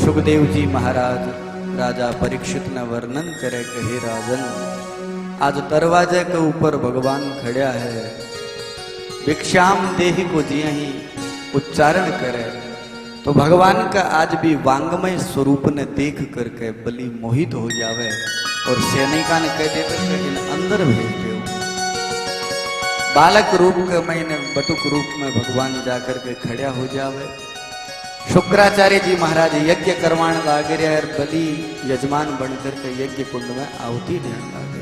सुखदेव जी महाराज राजा परीक्षित ने वर्णन करे कि हे राजन, आज दरवाजे के ऊपर भगवान खड़ा है, भिक्षाम देहि को जी ही उच्चारण करे तो भगवान का आज भी वांगमय स्वरूप ने देख करके बलि मोहित हो जावे और सैनिका ने कह देते कि इन अंदर भेज दो। बालक रूप के मैंने बटुक रूप में भगवान जाकर के खड़ा हो जावे। शुक्राचार्य जी महाराज यज्ञ करवाण लागे रहे और बलि यजमान बनकर के यज्ञ कुंड में आहुति देने लागे।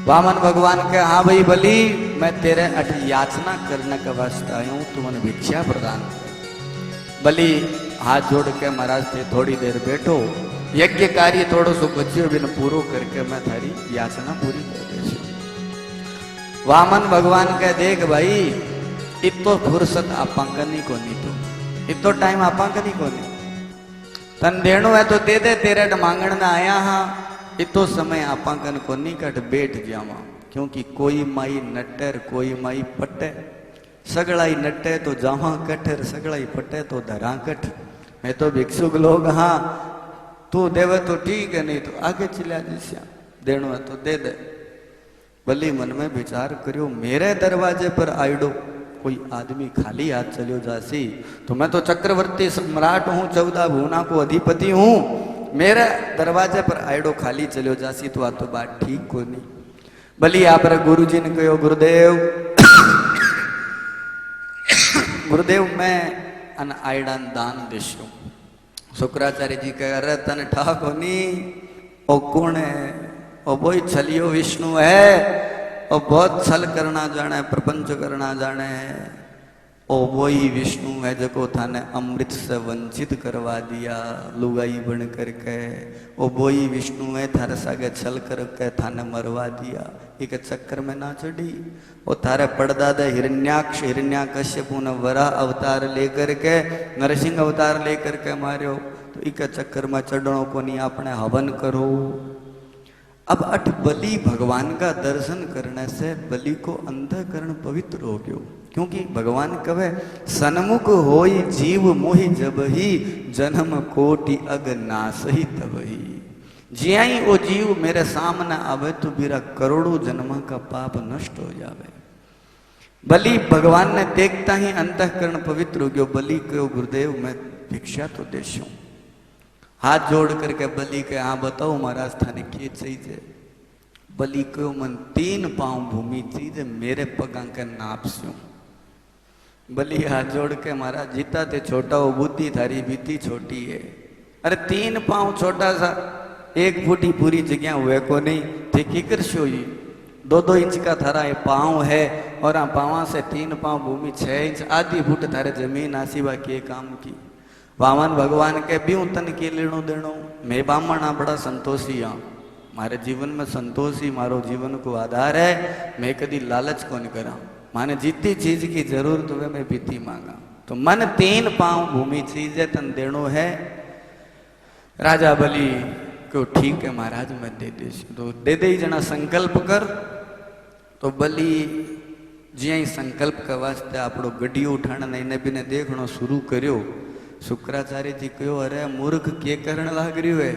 वामन भगवान के हाँ भाई बलि, मैं तेरे अठ याचना करने का वास्ते आया हूं, तू मन भिक्षा प्रदान कर। बलि हाथ जोड़ के महाराज थे थोड़ी देर बैठो, यज्ञ कार्य थोड़ो सो बच्चियों बिन पूरो करके मैं थारी याचना पूरी कर देशु। वामन भगवान के देख भाई, इतो फुर्सत आपांकनी को नहीं, तो इतो टाइम आपांकनी को नहीं, तन देणो है तो दे दे, तेरे मांगण ना आया हाँ, इतो समय आपांकन को नहीं कट बैठ जावा। क्योंकि कोई माई नटर कोई माई पटे, सगड़ाई नटे तो जावा कठर, सगड़ाई पटे तो धरा कठ। मैं तो भिक्षुक लोग हाँ, तू देवे तो ठीक है, नहीं तो आगे चलिया जिस्या, देणो है तो दे दे। बलि मन में विचार करियो, मेरे दरवाजे पर आइडो कोई आदमी खाली हाथ चलियो जासी तो मैं तो चक्रवर्ती सम्राट हूं, 14 भुवना को अधिपति हूं, मेरे दरवाजे पर आइडो खाली चलियो जासी तो आ तो बात ठीक को नहीं। बलि आप गुरु जी ने कहो, गुरुदेव गुरुदेव मैं अन आइडान दान देशो। शुक्राचार्य जी कह अरे तन ठाक होनी, ओ कौन है? ओ वही छलियो विष्णु है, और बहुत छल करना जाने, प्रपंच करना जाने है। ओ वही विष्णु है जो थाने अमृत से वंचित करवा दिया लुगाई बन करके। ओ वही विष्णु है थारे सागे छल करके थाने मरवा दिया। एक चक्कर में ना चढ़ी, ओ थारे पड़दादे हिरण्याक्ष हिरण्याकश्यपु ने वरा अवतार लेकर के, नरसिंह अवतार लेकर के मार्यो, तो एक चक्कर में चढ़नो को नहीं, आपने हवन करो। अब अठ बलि भगवान का दर्शन करने से बलि को अंतःकरण पवित्र हो गयो। क्योंकि भगवान कहे सन्मुख होई जीव मोहि जब ही, जन्म कोटि अग नासही तब ही। जिया ही वो जीव मेरे सामने आवे तो मेरा करोड़ों जन्म का पाप नष्ट हो जावे। बलि भगवान ने देखता ही अंतःकरण पवित्र हो गयो। बलि कहो गुरुदेव मैं भिक्षा तो देशू। हाथ जोड़ करके बलि के हाँ बताओ महाराज थाने क्या चाहिए? बलि को मन 3 पांव भूमि चाहिए, मेरे पगा के नाप स्यूं। बलि हाथ जोड़ के महाराज जीता ते छोटा हो, बुद्धि थारी बीती छोटी है। अरे 3 पांव छोटा सा, 1 फुट ही पूरी जगह हुए को नहीं थे की कर शो? 2-2 इंच का थारा ये पांव है और हाँ पावा से 3 पांव भूमि 6 इंच आधी फुट थारे जमीन आसीवा के काम की। वामन भगवान के भी तन के लेनो देनो, मैं बामण बड़ा संतोषी हाँ, मारे जीवन में संतोषी मारो जीवन को आधार है। मैं कभी लालच को नहीं करा, माने जितनी चीज की जरूरत हुए मैं बीती मांगा। तो मन 3 पांव भूमि चीज है तन देनो है। राजा बलि को ठीक है महाराज मैं दे दे, तो दे दे ही जना संकल्प कर। तो बलि जिया ही संकल्प का वास्ते आपड़ो गड्डी उठाना नहीं ने भी ने देखनो शुरू करियो। शुक्राचार्य जी कहो अरे मूर्ख के करण लाग रही है,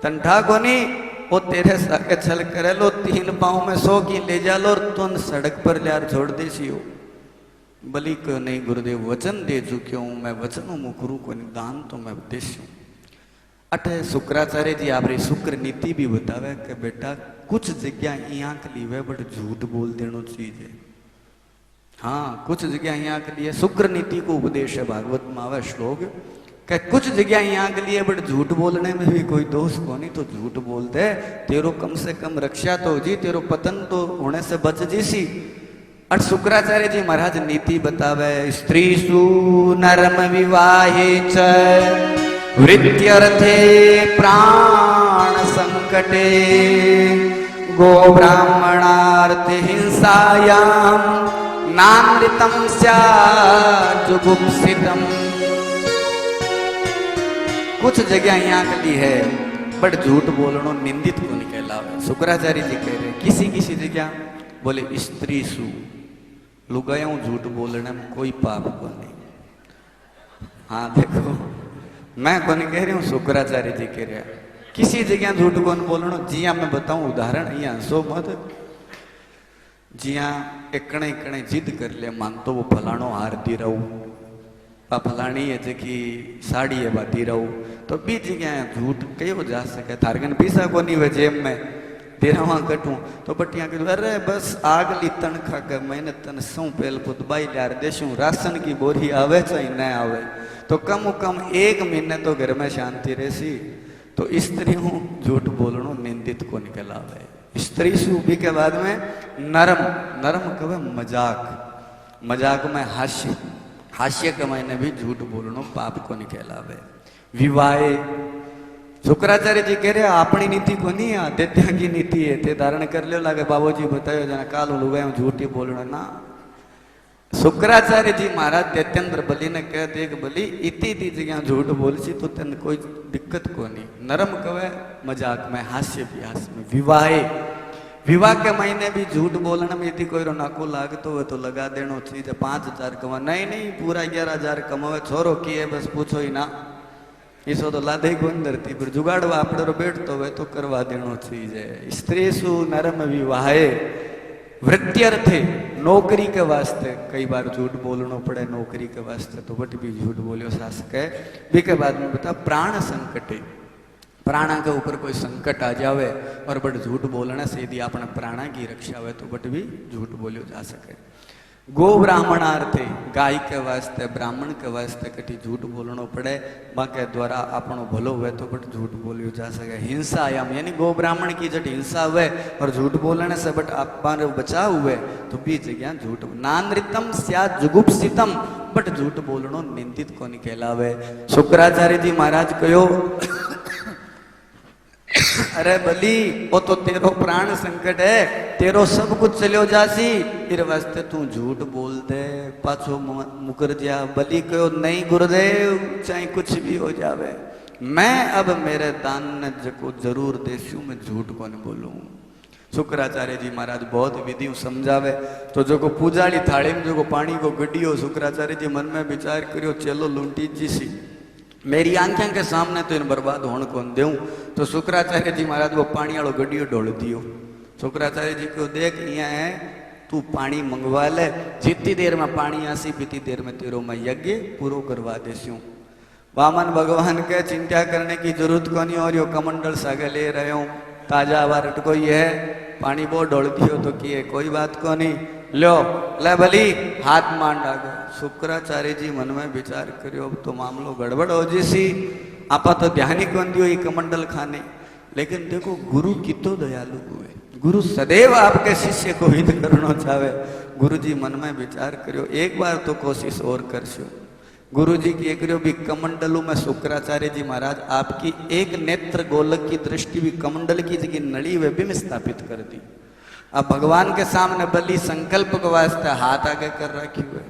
तंठा को नहीं, वो तेरे साके छल करे लो, 3 पांव में 100 की ले जा लो और तुम सड़क पर लियार छोड़ दे सियो। बलि को नहीं गुरुदेव वचन दे चुके हूं, मैं वचन मुकरू को नहीं, दान तो मैं देश हूं। अठे शुक्राचार्य जी आप शुक्र नीति भी बतावे कि बेटा कुछ जगह यहाँ के लिए बट झूठ बोल देना चाहिए। हाँ कुछ जगह यहाँ के लिए शुक्र नीति को उपदेश है, भागवत में आवे श्लोक कि कुछ जगह यहाँ के लिए बट झूठ बोलने में भी कोई दोष को नहीं, तो झूठ बोल दे, तेरो कम से कम रक्षा तो जी, तेरो पतन तो होने से बच जीसी। और शुक्राचार्य जी महाराज नीति बतावे, स्त्री सु नरम विवाहे च वृत्यर्थे प्राण संकटे, गो ब्राह्मणार्थ हिंसायाम नामृतम जुगुप्सितम। कुछ जगह यहाँ के लिए है बट झूठ बोलनो निंदित को नहीं कहलावे। शुक्राचार्य जी कह रहे किसी किसी जगह बोले स्त्री सु लुगायों झूठ बोलने में कोई पाप को नहीं। हाँ देखो मैं कौन कह रही हूँ, शुक्राचार्य जी कह रहे हैं। किसी जगह झूठ कौन बोलनो, जिया मैं बताऊं उदाहरण, अहियां हंसो मत। जिया एकणे एकणे जिद कर ले, मान तो वो फलाणो हारती रहूं, आ फलाणी है जकी साड़ी है बाती रहूं, तो बी जगह झूठ कयो जा सके। थारगन पीसा कोनी हुए जेब में तेरावा कटूं तो बटिया कहूँ, अरे बस आगली तनखा के मैंने तन सौ पेल पुतबाई लियार देशूं, राशन की बोरी आवे चाहे न आवे, तो कम कम 1 महीने तो घर में शांति रहसी। तो स्त्री हूँ झूठ बोलनो निंदित को निकलावे। स्त्री सूबी के बाद में नरम, नरम कवे मजाक, मजाक में हास्य, हास्य के मायने भी झूठ बोलनो पाप को निकलावे। विवाह शुक्राचार्य जी कह रहे अपनी नीति को नहीं, आदित्य की नीति है, ते धारण कर लो लागे बाबूजी बतायो जना काल लुगायो झूठी बोलना ना। शुक्राचार्य जी महाराज दैत्येंद्र बलि ने कह देख बलि इति दी जगह झूठ बोलसी तो तेन कोई दिक्कत को नहीं, नरम कवे मजाक में, हास्य विहास में। विवाह, विवाह के महीने भी झूठ बोलने में यदि कोई रो नाको लागतो हो तो लगा देनो चीज। 5,000 कमा, नहीं नहीं पूरा 11,000 कमावे, छोरो की है बस पूछो ही ना, इसो तो लादे को अंदर थी, फिर जुगाड़वा आपड़े रो बैठतो हुए तो करवा देनो चीज है। स्त्री सु नरम विवाह, वृत्त्यर्थे नौकरी के वास्ते कई बार झूठ बोलना पड़े, नौकरी के वास्ते तो बट भी झूठ बोलियो शासक है। बी के बाद में बता प्राण संकट, प्राणा के ऊपर कोई संकट आ जावे और बट झूठ बोलने से यदि अपने प्राणा की रक्षा हुए तो बट भी झूठ बोलियो जा सके। गो ब्राह्मणार्थे, गाय के वास्ते ब्राह्मण के वास्ते कटी झूठ बोलना पड़े, बाके द्वारा अपनो भलो हुए तो बट झूठ बोलियो जा सके। हिंसा आयाम यानी गो ब्राह्मण की जट हिंसा हुए और झूठ बोलने से बट आप बचाव हुए तो भी जगह झूठ। नानृतम स्या जुगुप्सितम, बट झूठ बोलनो निंदित को कहलावे। शुक्राचार्य जी महाराज कहो अरे बली वो तो तेरो प्राण संकट है, तेरो सब कुछ चलो जासी, इर वास्ते तू झूठ बोल दे पाछो मुकर जा। बली कहो नहीं गुरुदेव चाहे कुछ भी हो जावे, मैं अब मेरे दान ने को जरूर देशू, मैं झूठ को नहीं बोलूं। शुक्राचार्य जी महाराज बहुत विधि समझावे तो जो को पूजाली थाली में जो को पानी को गड्डियो, शुक्राचार्य जी मन में विचार करियो चलो लूंटी जी सी, मेरी आंखें के सामने तो इन बर्बाद होने कौन देऊं। तो शुक्राचार्य जी महाराज वो पानी वालों गड्डियो ढोल दियो। शुक्राचार्य जी को देख यहाँ है तू पानी मंगवा ले, जितनी देर में पानी आसी बीती देर में तेरो मैं यज्ञ पूरो करवा देस्यूं। वामन भगवान के चिंता करने की जरूरत को नहीं, और यो कमंडल सागे ले रहे हूँ, ताजा हवा रटको ही है, पानी बहुत ढोल दियो तो किए कोई बात को नहीं, लो ले भली हाथ मान डागो। शुक्राचार्य जी मन में विचार करियो अब तो मामलो गड़बड़ हो जैसी, आपा तो ध्यान ही कौन दियो कमंडल खाने। लेकिन देखो गुरु कितो दयालु हुए, गुरु सदैव आपके शिष्य को हित करना चाहे। गुरु जी मन में विचार करियो एक बार तो कोशिश और करशो। गुरु जी की करियो भी कमंडलों में शुक्राचार्य जी महाराज आपकी एक नेत्र गोलक की दृष्टि भी कमंडल की जगह नली वे भी में स्थापित कर दी। अब भगवान के सामने बलि संकल्प के वास्ते हाथ आगे कर रखी हुए।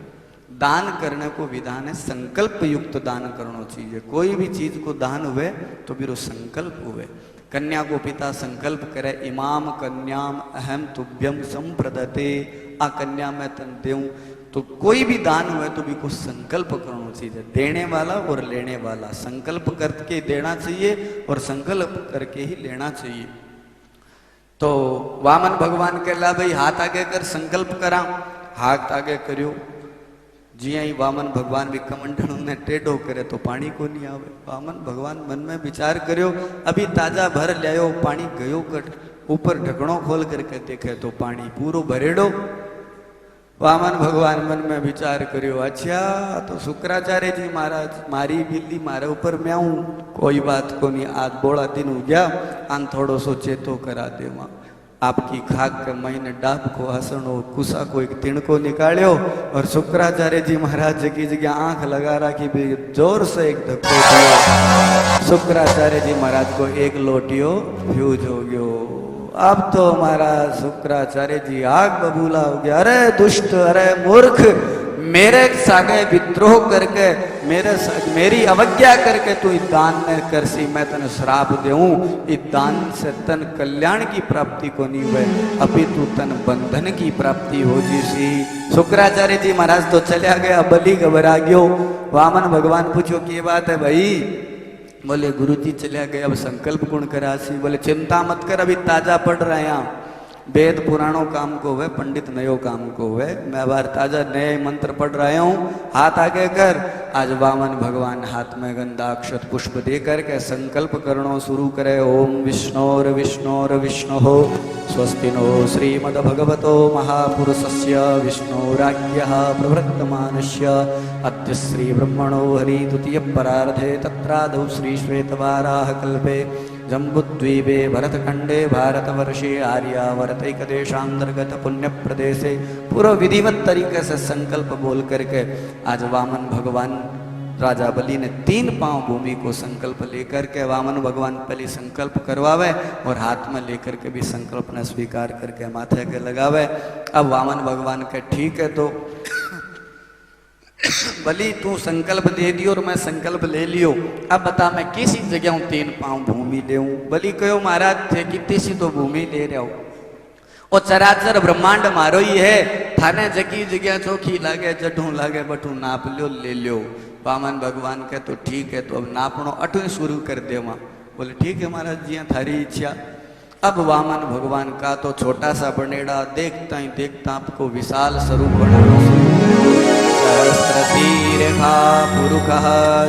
दान करने को विधान है संकल्प युक्त दान करना चाहिए। कोई भी चीज को दान हुए तो भी वो संकल्प हुए। कन्या को पिता संकल्प करे इमाम कन्याम अहम तुभ्यम संप्रदते, आ कन्या में तन देऊं, तो कोई भी दान हुए तो भी कुछ संकल्प करना चाहिए। देने वाला और लेने वाला संकल्प करके देना चाहिए और संकल्प करके ही लेना चाहिए। तो वामन भगवान कहला भाई हाथ आगे कर संकल्प करा, हाथ आगे करियो। जी ही वामन भगवान भी कमंडल ने टेढ़ो करे तो पानी को नहीं आवे। वामन भगवान मन में विचार करियो अभी ताजा भर लियो, पानी गयो कट, ऊपर ढकणो खोल करके देखे तो पानी पूरो भरेडो। वामन भगवान मन में विचार करियो अच्छा तो शुक्राचार्य जी महाराज मारी बिल्ली मारे ऊपर मैं आऊं, कोई बात को नहीं, आज बोला दिन हो गया, आन थोड़ो सो चेतो करा देवा। आपकी खाक के महीने डाब को हसनो कुसा को एक तिणको निकालियो और शुक्राचार्य जी महाराज की जगह आंख लगा रखी भी जोर से एक धक्को दिया। शुक्राचार्य जी महाराज को एक लोटियो फ्यूज हो गयो। अब तो महाराज शुक्राचार्य जी आग बबूला हो गया, अरे दुष्ट, अरे मूर्ख, मेरे सागे विद्रोह करके मेरी अवज्ञा करके तू इस दान न करसी, मैं तन श्राप देऊं, इस दान से तन कल्याण की प्राप्ति को नहीं हुए, अभी तू तन बंधन की प्राप्ति हो जीसी। शुक्राचार्य जी महाराज तो चला गया, बलि घबरा गयो। वामन भगवान पूछो की बात है भाई, बोले गुरुजी चलिया गए, अब संकल्प कौन करासी? बोले चिंता मत कर, अभी ताजा पढ़ रहे हैं। वेद पुराणों काम को हुए, पंडित नयो काम को हुए। मैं बार ताजा नए मंत्र पढ़ रहा हूँ। हाथ आगे कर। आज वामन भगवान हाथ में गंधाक्षत पुष्प दे करके संकल्प करना शुरू करे। ओम विष्णोर विष्णोर विष्णु हो स्वस्ति नो श्रीमद भगवतो महापुरुषस्य विष्णुराज्ञः प्रवृत्तमानस्य अद्य श्री ब्रह्मणो हरि द्वितीय परार्धे तत्रादौ श्री श्वेतवाराह कल्पे जम्बुद्वीपे भरतखंडे भारतवर्षे आर्यावर्तैकदेशांतर्गत पुण्य प्रदेशे पूरा विधिवत तरीके से संकल्प बोल करके आज वामन भगवान राजा बलि ने 3 पांव भूमि को संकल्प लेकर के वामन भगवान पहले संकल्प करवावे और हाथ में लेकर के भी संकल्प ने स्वीकार करके माथे के लगावे। अब वामन भगवान के ठीक है तो बलि तू संकल्प दे दियो और मैं संकल्प ले लियो। अब बता मैं किसी जगह 3 पांव भूमि लेऊं? बलि कहो महाराज थे कितनी सी तो भूमि ले रहे हो, और चराचर ब्रह्मांड मारो ही है, थाने जगी जगह चौखी लागे जठू लागे बठू नाप लियो ले लियो। वामन भगवान के तो ठीक है, तो अब नापनो अठू शुरू कर दे। वहां बोले ठीक है महाराज जी थारी इच्छा। अब वामन भगवान का तो छोटा सा बनेड़ा देखता ही देखता आपको विशाल स्वरूप बनाना शुरू। सहस्रशीर्षा पुरुषः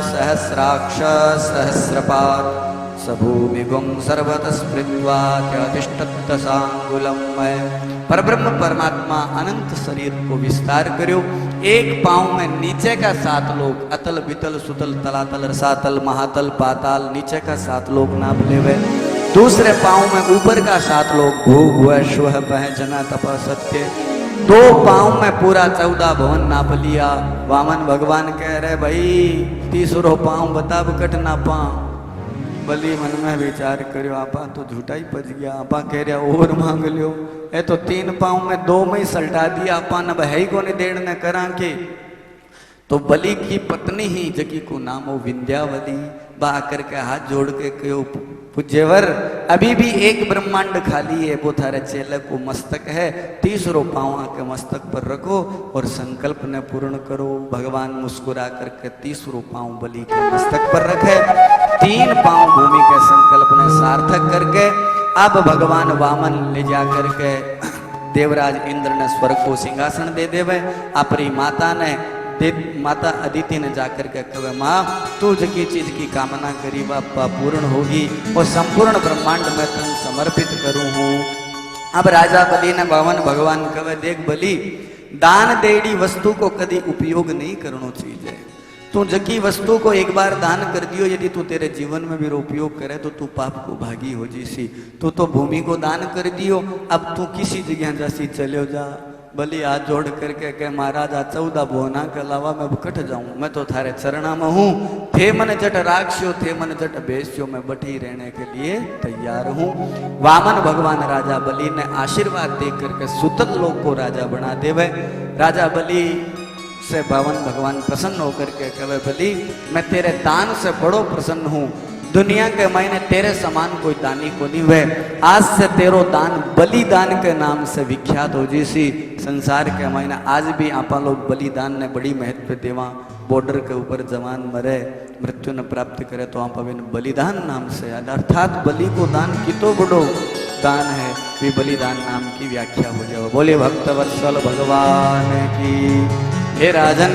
सहस्राक्ष सहस्रपाद सभूमिगुं सर्वतः स्पृत्वा त्यतिष्ठत्सांगुलम्। परब्रह्म परमात्मा अनंत शरीर को विस्तार करो। एक पांव में नीचे का 7 लोक अतल बितल सुतल तलातल रसातल महातल पाताल नीचे का 7 लोक नाप लेवे। दूसरे पांव में ऊपर का 7 लोक भू भुव श्वः पह जना तप सत्य। 2 पांव में पूरा 14 भवन नाप लिया। वामन भगवान कह रहे भाई 30 पांव बता बकट नापा। बलि मन में विचार करो आपा तो झूठा ही पच गया। आपा कह रहा और मांग लियो, ए तो 3 पांव में 2 में ही सल्टा दिया। आपा न है ही को देड़ न करा के। तो बलि की पत्नी ही जकी को नाम हो विंध्यावली बा करके हाथ जोड़ के कहो पूज्यवर अभी भी एक ब्रह्मांड खाली है, वो थारे चेले को मस्तक है। 30 पांव के मस्तक पर रखो और संकल्प ने पूर्ण करो। भगवान मुस्कुरा करके 30 पांव बलि के मस्तक पर रखे। 3 पांव भूमि के संकल्प ने सार्थक करके अब भगवान वामन ले जा करके देवराज इंद्र ने स्वर्ग को सिंहासन दे देवे। अपनी माता ने माता अदिति ने जाकर के कहे माँ तू जकी चीज की कामना करी बापा पूर्ण होगी और संपूर्ण ब्रह्मांड में तुम समर्पित करूं हूं। अब राजा बलि ने वामन भगवान कहे देख बलि दान देड़ी वस्तु को कभी उपयोग नहीं करना चाहिए। तू जकी वस्तु को एक बार दान कर दियो, यदि तू तेरे जीवन में भी उपयोग करे तो तू पाप को भागी हो जीसी। तू तो भूमि को दान कर दियो, अब तू किसी जगह जैसी चले जा। बलि हाथ जोड़ करके कह महाराज आ 14 भुवना के अलावा मैं कट जाऊं, मैं तो थारे चरणा में हूँ। थे मन जट राक्षो थे मन जट बेस्यो, मैं बठी रहने के लिए तैयार हूँ। वामन भगवान राजा बलि ने आशीर्वाद दे करके सुतल लोक को राजा बना देवे। राजा बलि से वामन भगवान प्रसन्न होकर के कहे बलि मैं तेरे दान से बड़ो प्रसन्न हूँ। दुनिया के मायने तेरे समान कोई दानी को नहीं हुए। आज से तेरो दान बलिदान के नाम से विख्यात हो जैसी संसार के मायने आज भी आपा लोग बलिदान ने बड़ी महत्व देवा। बॉर्डर के ऊपर जवान मरे मृत्यु न प्राप्त करे तो आप बलिदान नाम से अर्थात बलि को दान कितो बड़ो दान है भी बलिदान नाम की व्याख्या हो जाए। बोले भक्त वत्सल भगवान की। हे राजन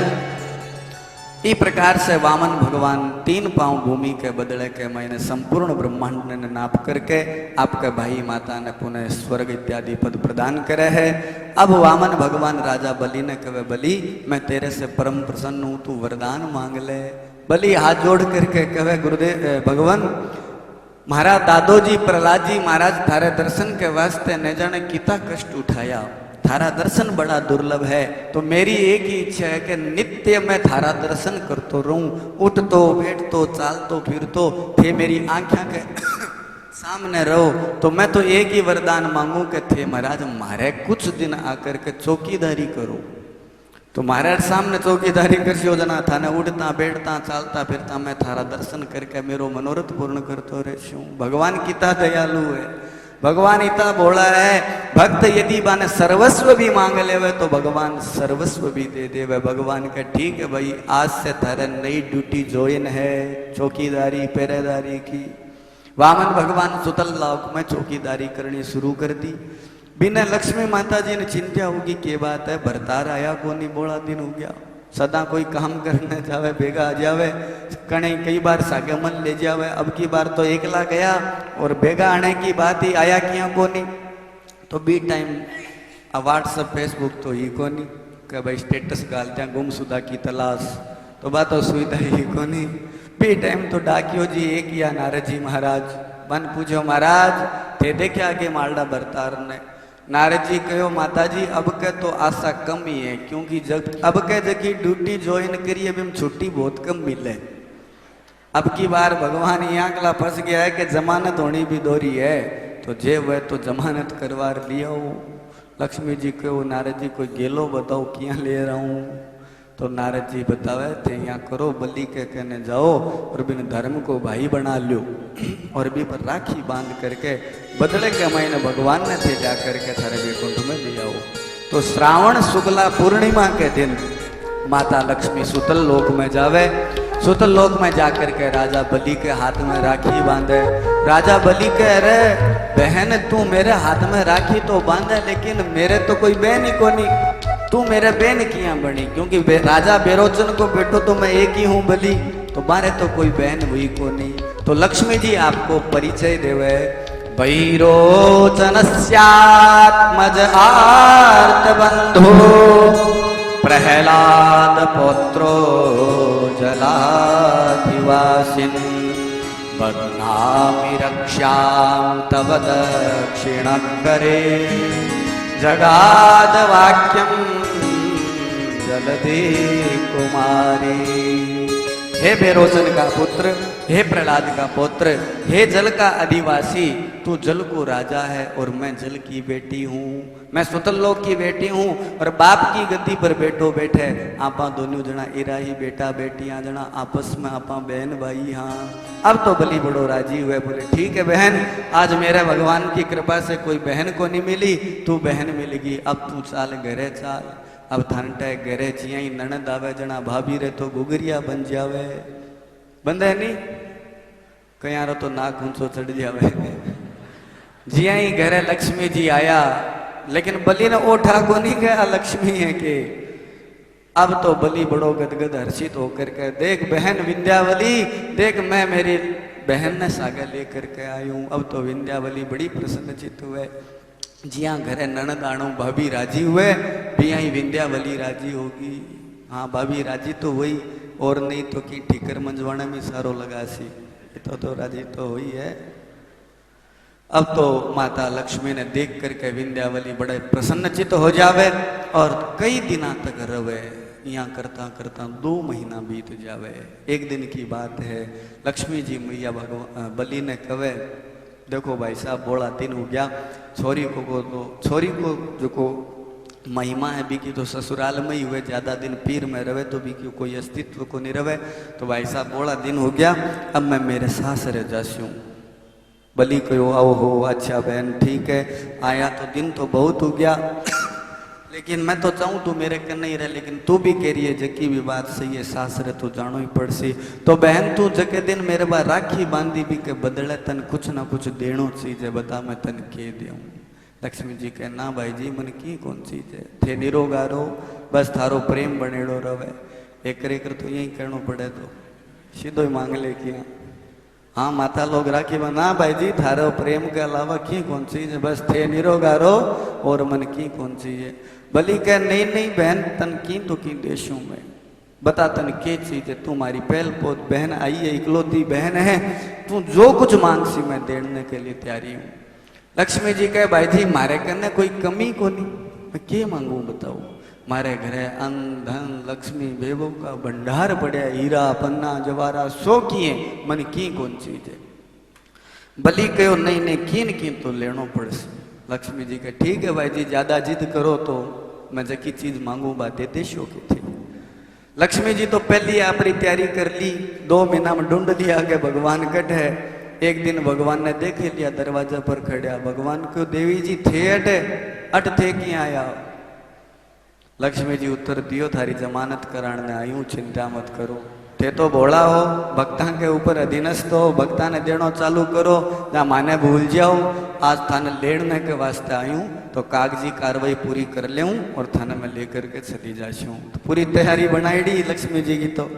इस प्रकार से वामन भगवान 3 पांव भूमि के बदले के मैंने संपूर्ण ब्रह्मांड ने नाप करके आपके भाई माता ने पुनः स्वर्ग इत्यादि पद प्रदान करे है। अब वामन भगवान राजा बलि ने कहे बलि मैं तेरे से परम प्रसन्न हूँ, तू वरदान मांग ले। बलि हाथ जोड़ करके कहे गुरुदेव भगवान महाराज दादोजी प्रहलाद जी महाराज थारे दर्शन के वास्ते न जाने कितना कष्ट उठाया। थारा दर्शन बड़ा दुर्लभ है, तो मेरी एक ही इच्छा है कि नित्य मैं थारा दर्शन करतो रहूं। उठतो बैठतो चालतो फिरतो थे मेरी आंखें के सामने रहो। तो मैं तो एक ही वरदान मांगू कि थे महाराज मारे कुछ दिन आकर के चौकीदारी करो। तो महाराज सामने चौकीदारी कर योजना था ने उठता बैठता चालता फिरता मैं थारा दर्शन करके मेरो मनोरथ पूर्ण करतो रहूं। भगवान कितना दयालु है। भगवान इतना बोला है, भक्त यदि बाने सर्वस्व भी मांग लेवे तो भगवान सर्वस्व भी दे देवे। भगवान का ठीक है भाई, आज से थारे नई ड्यूटी ज्वाइन है, चौकीदारी पहरेदारी की। वामन भगवान सुतल लोक में चौकीदारी करनी शुरू कर दी। बिना लक्ष्मी माता जी ने चिंता होगी के बात है, भरतार आया को नहीं, बोला दिन हो गया। सदा कोई काम करने जावे बेगा आ जावे, कने कई बार सागे मन ले जावे। अब की बार तो एकला गया और बेगा आने की बात ही आया किया को नहीं। तो बी टाइम व्हाट्सअप फेसबुक तो ही को नहीं कि भाई स्टेटस डालते गुमशुदा की तलाश, तो बात तो सुविधा ही को नहीं। बी टाइम तो डाकियो जी एक या नारद जी महाराज मन पूछो, महाराज थे देखा के मालडा भरतार ने। नारद जी कहो, माता जी अब के तो आशा कम ही है, क्योंकि जब अब के जबकि ड्यूटी ज्वाइन करिए अभी छुट्टी बहुत कम मिले। अब की बार भगवान यहाँ अगला फंस गया है कि जमानत होनी भी दोरी है, तो जे वह तो जमानत करवार लिया हो। लक्ष्मी जी कहो, नारद जी कोई गेलो बताओ किया ले रहा हूँ। तो नारद जी बतावे थे, यहाँ करो बलि के कहने जाओ और बिन धर्म को भाई बना लो और भी पर राखी बांध करके बदले के महीने भगवान ने थे जा करके थारे वैकुंठ में ले आओ। तो श्रावण शुक्ला पूर्णिमा के दिन माता लक्ष्मी सुतल लोक में जावे। सुतल लोक में जाकर के राजा बलि के हाथ में राखी बांधे। राजा बलि कह रहे, बहन तू मेरे हाथ में राखी तो बांधे, लेकिन मेरे तो कोई बहन ही को नहीं, तू मेरे बहन किया बनी? क्योंकि राजा बेरोचन को बेटो तो मैं एक ही हूँ बलि, तो बारे तो कोई बहन हुई को नहीं। तो लक्ष्मी जी आपको परिचय देवे, वैरोचनस्यात्मज आर्त बंधो प्रहलाद पौत्रो जलाधिवासिन बध्नामि रक्ष्यां तव दक्षिणकरे जगाद वाक्यम जलदे कुमारी। हे बेरोचन का पुत्र, हे प्रहलाद का पुत्र, हे जल का आदिवासी, तू जल को राजा है और मैं जल की बेटी हूँ। मैं सुतल लोक की बेटी हूँ और बाप की गद्दी पर बैठो बैठे आपा दोनों जना इरा ही बेटा बेटियां जना आपस में आपा बहन भाई। हाँ अब तो बलि बड़ो राजी हुए, बोले ठीक है बहन, आज मेरे भगवान की कृपा से कोई बहन को नहीं मिली, तू बहन मिलेगी। अब तू चाल घरे चाल। अब थानटे घरे जिया ही ननद आवे जना भाभी रे तो गुगरिया बन जावे, बंदे नहीं कया रो तो नाक ऊंचो चढ़ जावे। जिया ही घरे लक्ष्मी जी आया, लेकिन बलि ने ओठा को नहीं गया लक्ष्मी है के। अब तो बलि बड़ो गदगद हर्षित होकर के, देख बहन विंध्यावली, देख मैं मेरी बहन ने सागा लेकर के आई हूँ। अब तो विंध्यावली बड़ी प्रसन्नचित हुए। जिया घरे ननद आणो भाभी राजी हुए, भी यही विंध्यावली राजी होगी। हाँ भाभी राजी तो हुई, और नहीं तो कि ठीकर मंजवाने में सारो लगा सी, तो राजी तो हुई है। अब तो माता लक्ष्मी ने देख करके विंध्यावली बड़े प्रसन्नचित हो जावे और कई दिना तक रवे। यहाँ करता करता 2 महीना बीत जावे। एक दिन की बात है, लक्ष्मी जी मैया भगवान बलि ने कहे, देखो भाई साहब बोला दिन हो गया, छोरी को जो को महिमा है भी की तो ससुराल में ही हुए, ज्यादा दिन पीर में रहे तो भी की कोई अस्तित्व को नहीं रहे। तो भाई साहब बोला दिन हो गया, अब मैं मेरे सासरे जासूँ। बलि कहो आओ हो, अच्छा बहन ठीक है, आया तो दिन तो बहुत हो गया, लेकिन मैं तो चाहूँ तू मेरे कर नहीं रहे, लेकिन तू भी कह रही है जकी भी बात सही है, सासरे तो जानो ही पड़सी। तो बहन तू जके दिन मेरे बार राखी बांधी भी के बदले तन कुछ ना कुछ देनो चीज है, बता मैं तन के दूँ। लक्ष्मी जी कहे ना भाई जी मन की कौन चीज है, थे निरोगारो बस थारो प्रेम बनेड़ो रवे। एक तो यही करना पड़े तो सीधो ही मांग ले किया। हाँ माता लोग राखी बना भाई जी थारो प्रेम के अलावा की कौन चीज है, बस थे निरोगारो और मन की कौन चीज है। बलि कह नहीं नहीं बहन तन की तो की देशों में बता तन के चीज है, तुम्हारी पहल पोत बहन आई है, इकलौती बहन है, तू जो कुछ मांग सी मैं देने के लिए तैयारी हूँ। लक्ष्मी जी कहे भाई जी मारे करने कोई कमी को नहीं, मैं क्या मांगू बताओ, मारे घरे अन्न धन लक्ष्मी बेबो का भंडार पड़े, हीरा पन्ना जवारा सो किए, मन की कौन चीज है। बलि कहो नहीं नहीं कीन तो लेनो पड़े। लक्ष्मी जी कहे ठीक है भाई जी ज्यादा जिद करो तो मैं जकी चीज मांगू बा दे देशो की थी। लक्ष्मी जी तो पहली अपनी तैयारी कर ली, 2 महीना में ढूंढ लिया कि भगवान कट है। एक दिन भगवान ने देख लिया दरवाजा पर खड़ा। भगवान को देवी जी थे अटे अट थे कि आया। लक्ष्मी जी उत्तर दियो थारी जमानत कराण ने आयु, चिंता मत करो। थे तो भोला हो, भक्ता के ऊपर अधीनस्थ हो, भक्ता ने देनो चालू करो, या माने भूल जाओ। आज थाने लेने के वास्ते आयू तो कागजी कार्रवाई पूरी कर ले और थाने में लेकर के चली जाशू। तो पूरी तैयारी बनाई दी लक्ष्मी जी की। तो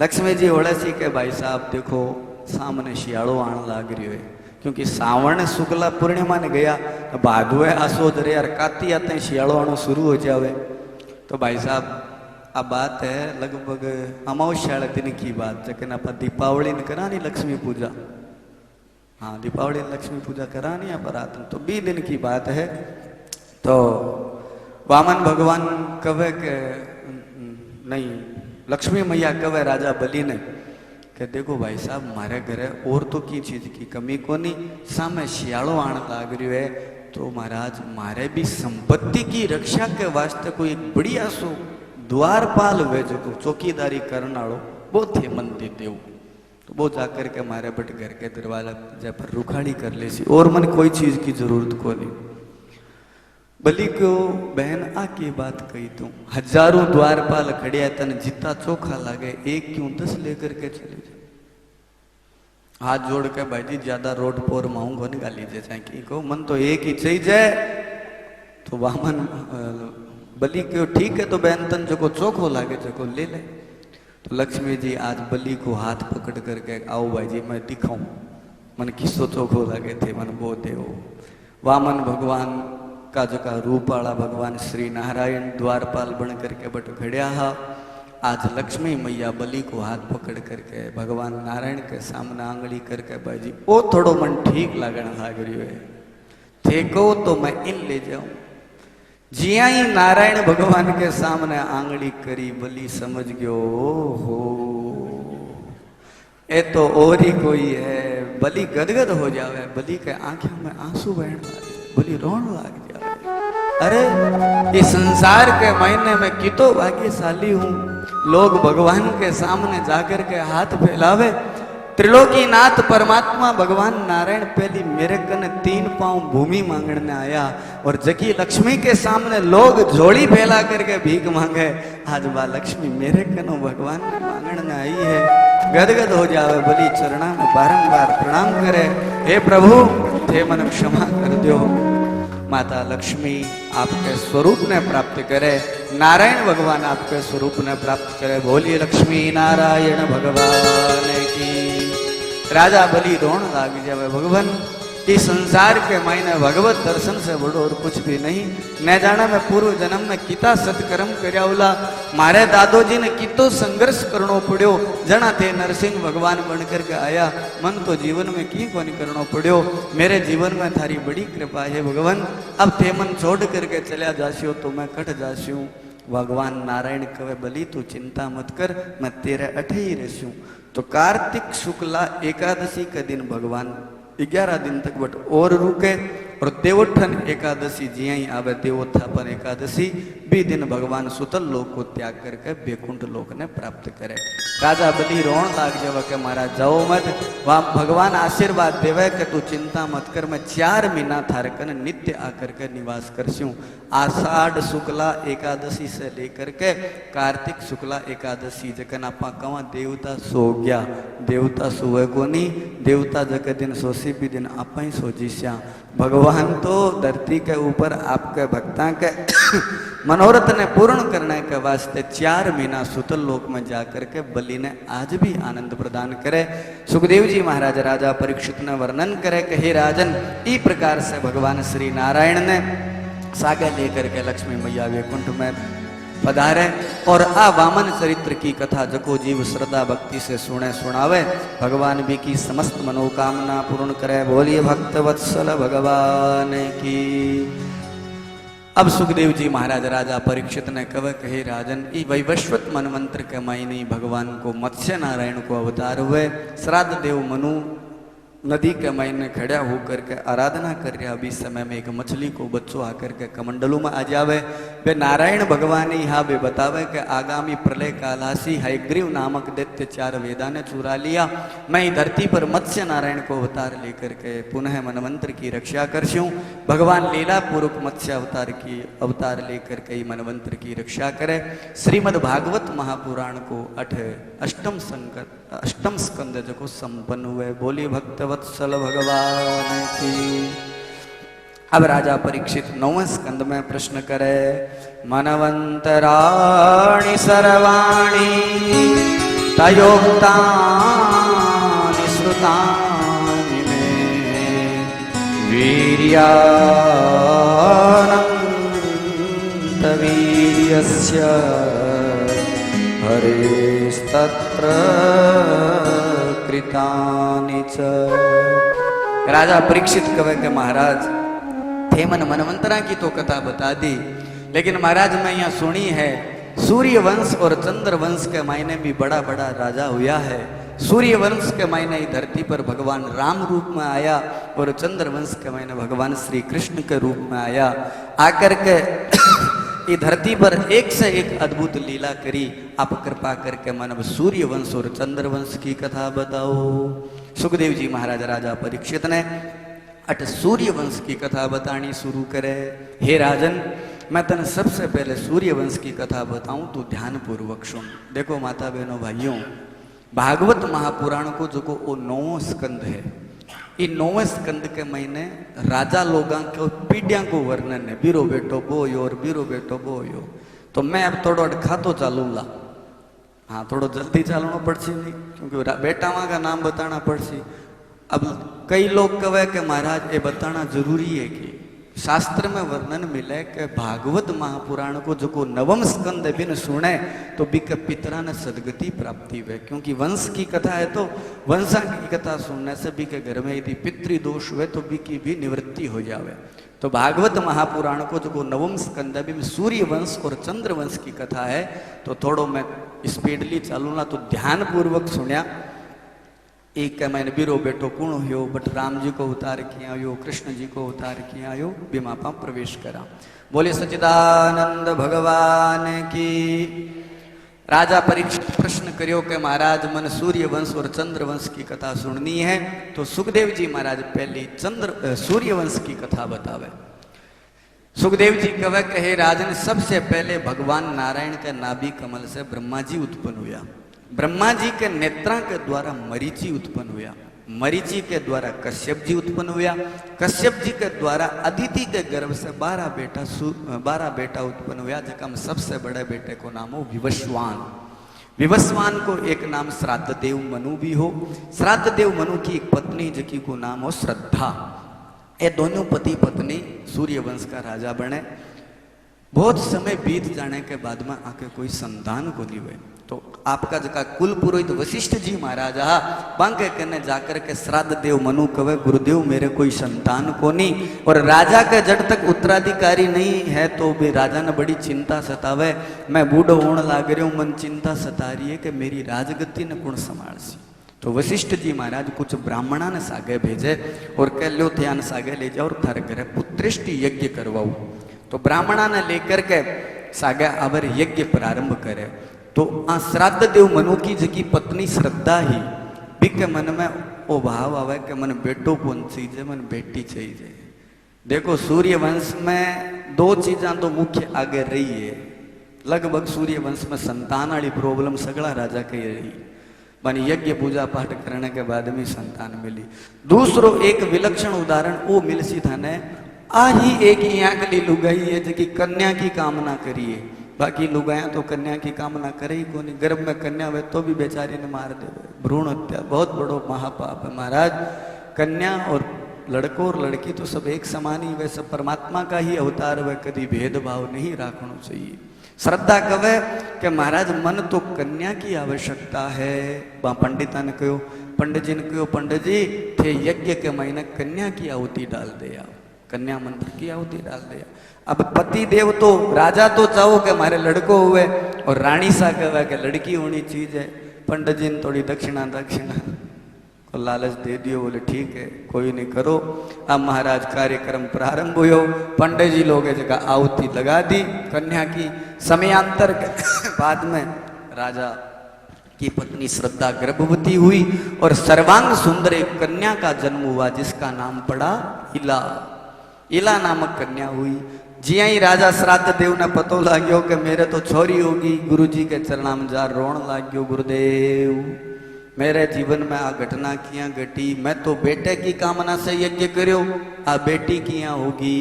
लक्ष्मी जी होड़े सी के भाई साहब देखो सामने शियाड़ो आने लग रही है, क्योंकि सावण शुक्ला पूर्णिमा ने गया तो भादुए आसोद रे और काती आते शियाड़ो आना शुरू हो जावे। तो भाई साहब आ बात है लगभग अमावस्या दिन की बात, लेकिन आप दीपावली ने करा नहीं लक्ष्मी पूजा। हाँ दीपावली लक्ष्मी पूजा करा नहीं आप रात तो 20 दिन की बात है। तो वामन भगवान कवे के नहीं लक्ष्मी मैया कवे राजा बलि ने कि देखो भाई साहब मारे घरे और तो की चीज की कमी को नहीं, सामे शियाड़ो आने लाग रही है, तो महाराज मारे भी संपत्ति की रक्षा के वास्ते कोई बढ़िया सो द्वारपाल हुए जो चौकीदारी करने वालों वो थे मंदिर देव। तो वो जाकर के हमारे बट घर के दरवाजा पर रुखाड़ी कर ले सी और मन कोई चीज की जरूरत को नहीं। बलि को बहन आ की बात कही तू, हजारों द्वारपाल खड़िया तन जितना चोखा लागे, एक क्यों 10 लेकर के चले जाए। हाथ जोड़ के भाई जी ज्यादा रोड पोर माऊंगा निकाल लीजिए चाहे की को मन तो एक ही चाहिए। तो वामन बलि क्यों ठीक है तो बहन तन जो चोखो लागे जो ले ले। तो लक्ष्मी जी आज बलि को हाथ पकड़ करके आओ भाई जी मैं दिखाऊं मन किसो चोखो लागे थे मन वो देव। वामन भगवान का जो का रूप वाला भगवान श्री नारायण द्वारपाल बन करके बट खड़िया हा। आज लक्ष्मी मैया बलि को हाथ पकड़ करके भगवान नारायण के सामने आंगली करके भाई जी वो थोड़ो मन ठीक लगन लाग रही है थे को तो मैं इन ले जाऊं। जिया ही नारायण भगवान के सामने आंगली करी बलि समझ गयो हो ए तो और ही कोई है। बलि गदगद हो जावे, बलि के आंखों में आंसू बहने लगे, बलि रोन लग जावे। अरे इस संसार के महीने में कितो भाग्यशाली हूं, लोग भगवान के सामने जाकर के हाथ फैलावे। त्रिलोकीनाथ परमात्मा भगवान नारायण पहली मेरे कने 3 पांव भूमि मांगने आया और जकी लक्ष्मी के सामने लोग झोली फैला करके भीख मांगे, आज बा लक्ष्मी मेरे कनो भगवान मांगने आई है। गदगद हो जावे, बलि चरणा में बारंबार प्रणाम करे, हे प्रभु थे मन क्षमा कर दो। माता लक्ष्मी आपके स्वरूप ने प्राप्त करे, नारायण भगवान आपके स्वरूप ने प्राप्त करे। बोलिए लक्ष्मी नारायण भगवान की। राजा बलि रोन लाग जावे, भगवान इस संसार के मायने भगवत दर्शन से बड़ो और कुछ भी नहीं। न जाने मैं पूर्व जन्म में किता सत्कर्म कर्यावला, मारे दादोजी ने कितो संघर्ष करनो पड़ो, जना थे नरसिंह भगवान बन करके आया, मन तो जीवन में की कोनी करनो पड़ो। मेरे जीवन में थारी बड़ी कृपा है भगवान, अब थे मन छोड़ करके चल्या जास्यो तो मैं कट जास्यूं। भगवान नारायण कहे बलि तू चिंता मत कर, मैं तेरे अठे ही रहूं। तो कार्तिक शुक्ला एकादशी के दिन भगवान 11 दिन तक बट और रुके और देवोत्थान एकादशी जिया ही आवे देवोत्थापन एकादशी भी दिन भगवान सुतल लोक को त्याग करके बैकुंठ लोक ने प्राप्त करे। राजा बलि रोन लाग जावे के महाराज जाओ मत, वहां भगवान आशीर्वाद देवे कि तू चिंता मत कर, मैं 4 महीना थारे कने नित्य आकर के निवास करसूं। आषाढ़ शुक्ला एकादशी से लेकर के कार्तिक शुक्ला एकादशी जकन आपा कवा देवता सो गया, देवता सुवे को नहीं, देवता जक दिन सोसी भी दिन आपा ही सोजीश्या। भगवान तो धरती के ऊपर आपके भक्ता के मनोरथ ने पूर्ण करने के वास्ते 4 महीना सुतल लोक में जाकर के बलि ने आज भी आनंद प्रदान करे। सुखदेव जी महाराज राजा परीक्षित ने वर्णन करे कि हे राजन, इस प्रकार से भगवान श्री नारायण ने सागर लेकर के लक्ष्मी मैया वैकुंठ में पधारे और आ वामन चरित्र की कथा जको जीव श्रद्धा भक्ति से सुने सुनावे, भगवान भी की समस्त मनोकामना पूर्ण करे। बोलिए भक्त वत्सल भगवान की। अब सुखदेव जी महाराज राजा परीक्षित ने कहा कहे राजन, ई वैवस्वत मनमंत्र के मायने भगवान को मत्स्य नारायण को अवतार हुए। श्राद्ध देव मनु नदी के मायने खड़ा होकर के आराधना कर रहा। अभी समय में एक मछली को बच्चों आकर के कमंडलों में आ जावे। वे नारायण भगवान यहाँ वे बतावे कि आगामी प्रलय कालासी हयग्रीव नामक दैत्य 4 वेदा ने चुरा लिया। मैं धरती पर मत्स्य नारायण को अवतार लेकर के पुनः मनवंतर की रक्षा करशूँ। भगवान लीला पूर्वक मत्स्य अवतार लेकर के मनवंतर की रक्षा करे। श्रीमद् भागवत महापुराण को अष्टम स्कंद जो संपन्न हुए। बोली भक्तवत्सल भगवान की। अब राजा परीक्षित 9वें स्कंद में प्रश्न करे। मनवंतराणि सर्वाणि तयोक्तानि श्रुतानि मे वीर्यानन्तवीर्यस्य हरेस्तत्र कृतानि च। राजा परीक्षित कहे कि महाराज थे मन मनवंतरा की तो कथा बता दी, लेकिन महाराज मैं यहाँ सुनी है सूर्य वंश और चंद्र वंश के मायने भी बड़ा बड़ा राजा हुआ है। सूर्य वंश के मायने धरती पर भगवान राम रूप में आया और चंद्र वंश के मायने भगवान श्री कृष्ण के रूप में आया। आकर के ये धरती पर एक से एक अद्भुत लीला करी। आप कृपा करके मानव सूर्य वंश और चंद्र वंश की कथा बताओ। सुखदेव जी महाराज राजा परीक्षित ने अट सूर्य वंश की कथा बतानी शुरू करे। हे राजन, मैं तने सबसे पहले सूर्य वंश की कथा बताऊं तो ध्यान पूर्वक सुन। देखो माता बहनों भाइयों, भागवत महापुराण को जो को 9वां स्कंद है, ये 9वें स्कंद के महीने राजा लोगों के पीढ़ियां को वर्णन है। बीरो बेटो बोयो और बीरो बेटो बोयो। तो मैं अब थोड़ा अटखातो चालूंगा। हाँ, थोड़ा जल्दी चालना पड़सी नहीं, क्योंकि बेटा माँ का नाम बताना पड़सी। अब कई लोग कहे कि महाराज ये बताना जरूरी है कि शास्त्र में वर्णन मिले कि भागवत महापुराण को जो को 9वां स्कंद बिन सुने तो बिक पितरा ने सदगति प्राप्ति हुए। क्योंकि वंश की कथा है तो वंशा की कथा सुनने से भी के घर में यदि पितृदोष हुए तो भी की भी निवृत्ति हो जावे। तो भागवत महापुराण को जो को 9वां स्कंद बिन सूर्य वंश और चंद्र वंश की कथा है। तो थोड़ो मैं स्पीडली चालूना तो ध्यान पूर्वक सुनिया। एक मैंने बीरो बेटो कौन हो, बट राम जी को उतार किया आयो, कृष्ण जी को उतार किया आयो, बीमापा प्रवेश करा। बोले सच्चिदानंद भगवान की। राजा परीक्षित प्रश्न करियो कि महाराज मन सूर्य वंश और चंद्र वंश की कथा सुननी है। तो सुखदेव जी महाराज पहली सूर्य वंश की कथा बतावे। सुखदेव जी कहे राजन, सबसे पहले भगवान नारायण के नाभि कमल से ब्रह्मा जी उत्पन्न हुआ। ब्रह्मा जी के नेत्रा के द्वारा मरीचि उत्पन्न हुआ। मरीचि के द्वारा कश्यप जी उत्पन्न हुआ। कश्यप जी के द्वारा अदिति के गर्भ से 12 बेटा उत्पन्न हुआ, जिसका सबसे बड़े बेटे को नाम हो विवस्वान। विवस्वान को एक नाम श्राद्ध देव मनु भी हो। श्राद्ध देव मनु की एक पत्नी जिसकी को नाम हो श्रद्धा। ये दोनों पति पत्नी सूर्य वंश का राजा बने। बहुत समय बीत जाने के बाद में आके कोई संतान को नहीं हुए। तो आपका जका कुल पुरोहित वशिष्ठ जी महाराज बांके कने जाकर के श्राद्ध देव मनु कहे, गुरुदेव मेरे कोई संतान को नहीं और राजा के जड़ तक उत्तराधिकारी नहीं है। तो भी राजा ने बड़ी चिंता सतावे। मैं बूढ़ो होने लाग रही हूँ, मन चिंता सता रही है कि मेरी राजगति ने कौन संभालसी। तो वशिष्ठ जी महाराज कुछ ब्राह्मणा ने सागे भेजे और कह लो ध्यान सागे ले जाओ और थारे घरे पुत्रेष्टि यज्ञ करवाओ। तो ब्राह्मणा ने लेकर के सागे अवर यज्ञ प्रारंभ करे। तो श्राद्ध देव मनु की जगी पत्नी श्रद्धा ही भी के मन में वो भाव आवे कि मन बेटो कौन चाहिए, मन बेटी चाहिए। देखो सूर्य वंश में 2 चीज़ा तो मुख्य आगे रही है। लगभग सूर्य वंश में संतान वाली प्रॉब्लम सगला राजा की रही। मन यज्ञ पूजा पाठ करने के बाद में संतान मिली। दूसरो एक विलक्षण उदाहरण वो मिलसी थाने आ ही एक आंकली लुगाई है जो कन्या की कामना करिए। बाकी लुगाया तो कन्या की कामना करे ही कोनी। गर्भ में कन्या हुए तो भी बेचारी ने मार दे। भ्रूण हत्या बहुत बड़ो महापाप है महाराज। कन्या और लड़को और लड़की तो सब एक समान ही, वैसे परमात्मा का ही अवतार हुए, कभी भेदभाव नहीं रखना चाहिए। श्रद्धा कहे कि महाराज मन तो कन्या की आवश्यकता है। पंडिता ने कहो, पंडित जी ने कहो, पंडित जी थे यज्ञ के महीने कन्या की आहुति डाल दिया, कन्या मंत्र की आहुति डाल दिया। अब पति देव तो राजा तो चाहो कि हमारे लड़को हुए और रानी सा कहे कि लड़की होनी चीज है। पंडित जी ने थोड़ी दक्षिणा और लालच दे दियो। बोले ठीक है कोई नहीं करो। अब महाराज कार्यक्रम प्रारंभ हुयो। पंडित जी लोग जगह आहुति लगा दी कन्या की। समयांतर के बाद में राजा की पत्नी श्रद्धा गर्भवती हुई और सर्वांग सुंदर एक कन्या का जन्म हुआ जिसका नाम पड़ा इला। इला नामक कन्या हुई। जिया ही राजा श्राद्ध देव ने पतो लाग्यो कि मेरे तो छोरी होगी। गुरुजी के चरणा में जा रोण लाग्यो, गुरुदेव मेरे जीवन में आ घटना किया घटी। मैं तो बेटे की कामना से यज्ञ करो, आ बेटी किया होगी।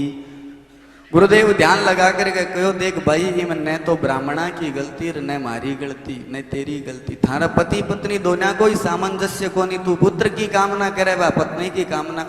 गुरुदेव ध्यान लगा करके कहो देख भाई इमन न तो ब्राह्मणा की गलती न मारी गलती न तेरी गलती। थारा पति पत्नी दोनों कोई सामंजस्य को नहीं। तू पुत्र की कामना करे बा पत्नी की कामना,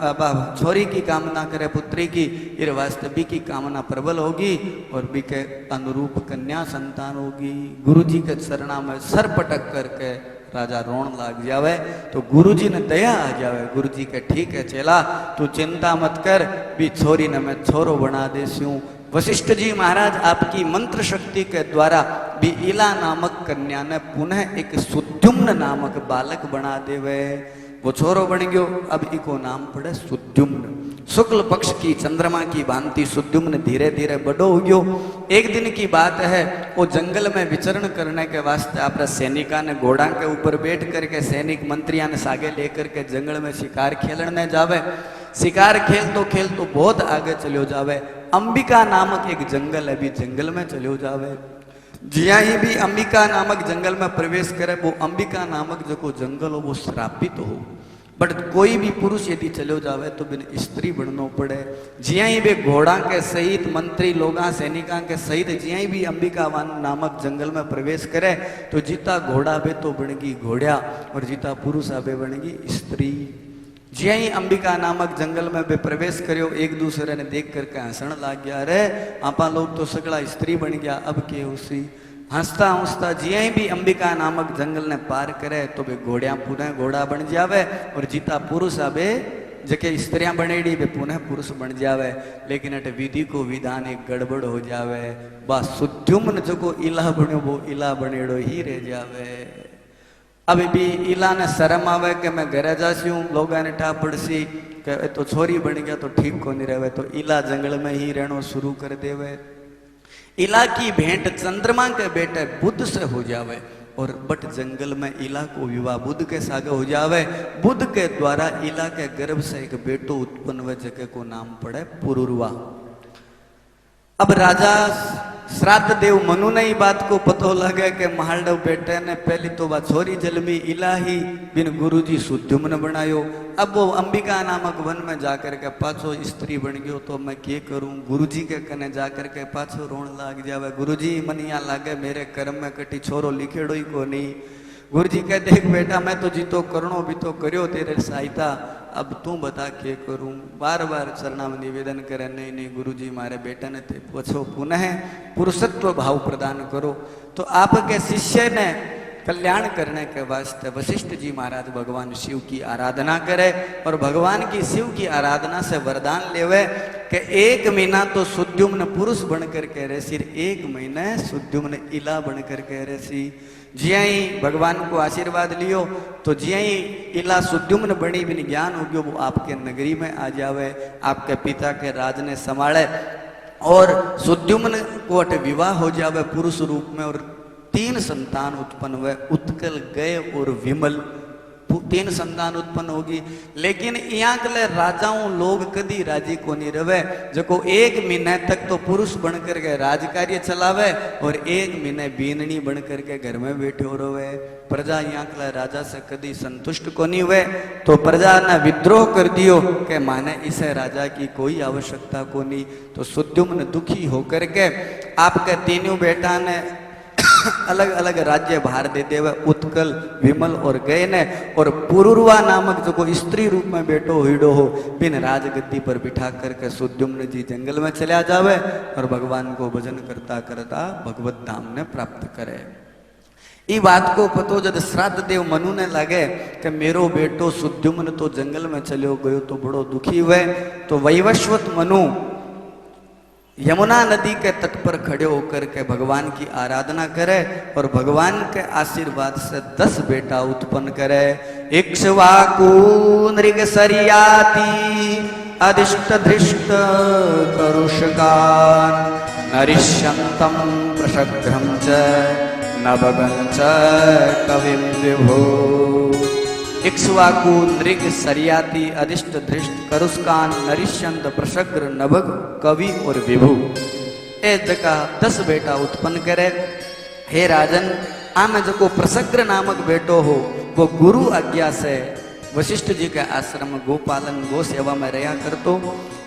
छोरी की कामना करे पुत्री की। ये वास्तवी की कामना प्रबल होगी और बी के अनुरूप कन्या संतान होगी। गुरु जी के चरणा में सर पटक करके राजा रोण लाग जावे तो गुरुजी ने दया आ जावे। गुरुजी के ठीक है चेला तू चिंता मत कर, भी छोरी ने मैं छोरो बना देसूं। वशिष्ठ जी महाराज आपकी मंत्र शक्ति के द्वारा भी इला नामक कन्या ने पुनः एक सुद्युम्न नामक बालक बना देवे। वो छोरो बन गयो। अब इको नाम पड़े सुद्युम्न। शुक्ल पक्ष की चंद्रमा की भांति सुद्युम्न धीरे धीरे बड़ो हो गयो। एक दिन की बात है वो जंगल में विचरण करने के वास्ते अपने सैनिका ने घोड़ा के ऊपर बैठ करके सैनिक मंत्रिया ने सागे लेकर के जंगल में शिकार खेलने जावे। शिकार खेल तो बहुत आगे चलो जावे। अंबिका नामक एक जंगल है, भी जंगल में चलो जावे। जिया ही भी अंबिका नामक जंगल में प्रवेश करे वो अंबिका नामक जो जंगल हो वो श्रापित हो। बट कोई भी पुरुष यदि चलो जावे तो बिन स्त्री बननो पड़े। जिया ही भी घोड़ा के सहित मंत्री लोग सैनिका के सहित जिया ही भी अंबिका नामक जंगल में प्रवेश करे तो जीता घोड़ा बे तो बनेगी घोड़ा और जीता पुरुष आबे बनेगी स्त्री। जिया ही अंबिका नामक जंगल में बे प्रवेश करियो एक दूसरे ने देख करके हंसण लाग गया। अरे आपा लोग तो सगड़ा स्त्री बन गया, अब के उसी हंसता हंसता जिया ही भी अंबिका नामक जंगल ने पार करे तो बे घोड़िया पुनः घोड़ा बन जावे और जीता पुरुष आबे जके स्त्रियां बनेड़ी वे पुनः पुरुष बन जावे। लेकिन अट विधि को विधान एक गड़बड़ हो जावे। बा सुद्युम्न जो इला बनो वो इला बनेड़ो ही रह जावे। अब भी इला ने शर्म आवे कि मैं घरे जासी हूँ, लोग ने टा पड़सी कि तो छोरी बन गया तो ठीक को नहीं रहे। तो इला जंगल में ही रहना शुरू कर देवे। इला की भेंट चंद्रमा के बेटे बुध से हो जावे और बट जंगल में इला को विवाह बुध के सागे हो जावे। बुध के द्वारा इला के गर्भ से एक बेटो उत्पन्न हुए जगह को नाम पड़े पुरुरवा। अब राजा श्राद्ध देव मनु ने बात को पतो लगे कि महालडव बेटे ने पहली तो वह छोरी जलमी इलाही बिन गुरुजी सुद्युम्न बनायो। अब वो अंबिका नामक वन में जाकर के पाछो स्त्री बन गयो तो मैं क्या करूं। गुरुजी के कने जाकर के पाछो रोण लाग जावे। गुरुजी मन यहाँ लागे मेरे कर्म में कटी छोरो लिखेड़ो ही को नहीं। गुरुजी कह देख बेटा मैं तो जीतो करणो भी तो करियो तेरे सहायता, अब तू बता के करूं। बार बार चरणा में निवेदन करे नहीं नहीं गुरुजी मारे बेटा ने ते पूछो पुनः पुरुषत्व भाव प्रदान करो। तो आपके शिष्य ने कल्याण करने के वास्ते वशिष्ठ जी महाराज भगवान शिव की आराधना करे और भगवान की शिव की आराधना से वरदान लेवे कि 1 महीना तो सुद्युम्न पुरुष बन करके रहसी, 1 महीने सुद्युम्न इला बन करके रहसी। जिया ही भगवान को आशीर्वाद लियो तो जिया ही इला सुद्युम्न बनी बिन ज्ञान हो गयो वो आपके नगरी में आ जावे, आपके पिता के राज ने संभाले और सुद्युम्न को अट विवाह हो जावे पुरुष रूप में और 3 संतान उत्पन्न हुए, उत्कल, गय और विमल। 3 संतान उत्पन्न होगी। लेकिन यहाँ के राजाओं लोग कदी राजी को नहीं रहे जो 1 महीने तक तो पुरुष बन करके राज कार्य चलावे और 1 महीने बीननी बन करके घर में बैठे हो रहे। प्रजा यहाँ के राजा से कदी संतुष्ट को नहीं हुए तो प्रजा ने विद्रोह कर दियो कि माने इसे राजा की कोई आवश्यकता को नहीं। तो सुद्युम्न दुखी होकर के आपके तीनों बेटा ने अलग अलग राज्य भार दे देवे, उत्कल, विमल और गय ने। और पुरुरवा नामक जो को स्त्री रूप में बैठो हुईडो हो बिन राजगद्दी पर बिठा करके सुद्युम्न जी जंगल में चला जावे और भगवान को भजन करता करता भगवत धाम ने प्राप्त करे। ये बात को पतो जब श्राद्ध देव मनु ने लगे कि मेरो बेटो सुद्युम्न तो जंगल में चलो गयो तो बड़ो दुखी हुए। तो वैवस्वत मनु यमुना नदी के तट पर खड़े होकर के भगवान की आराधना करे और भगवान के आशीर्वाद से 10 बेटा उत्पन्न करे। इक्ष्वाकु नृग सरियाति अदिष्ट धृष्ट करुषगान नरिष्यन्तं प्रशग्रं च नभगं च कविं विभो। इक्ष्वाकु नृग सरियाति अदिष्ट धृष्ट करुष्कान नरिष्यंत प्रशग्र नभग कवि और विभु ए जगह 10 बेटा उत्पन्न करे। हे राजन, आमे जको प्रशग्र नामक बेटो हो वो गुरु आज्ञा से वशिष्ठ जी के आश्रम में गोपालन गो सेवा में रहा करतो।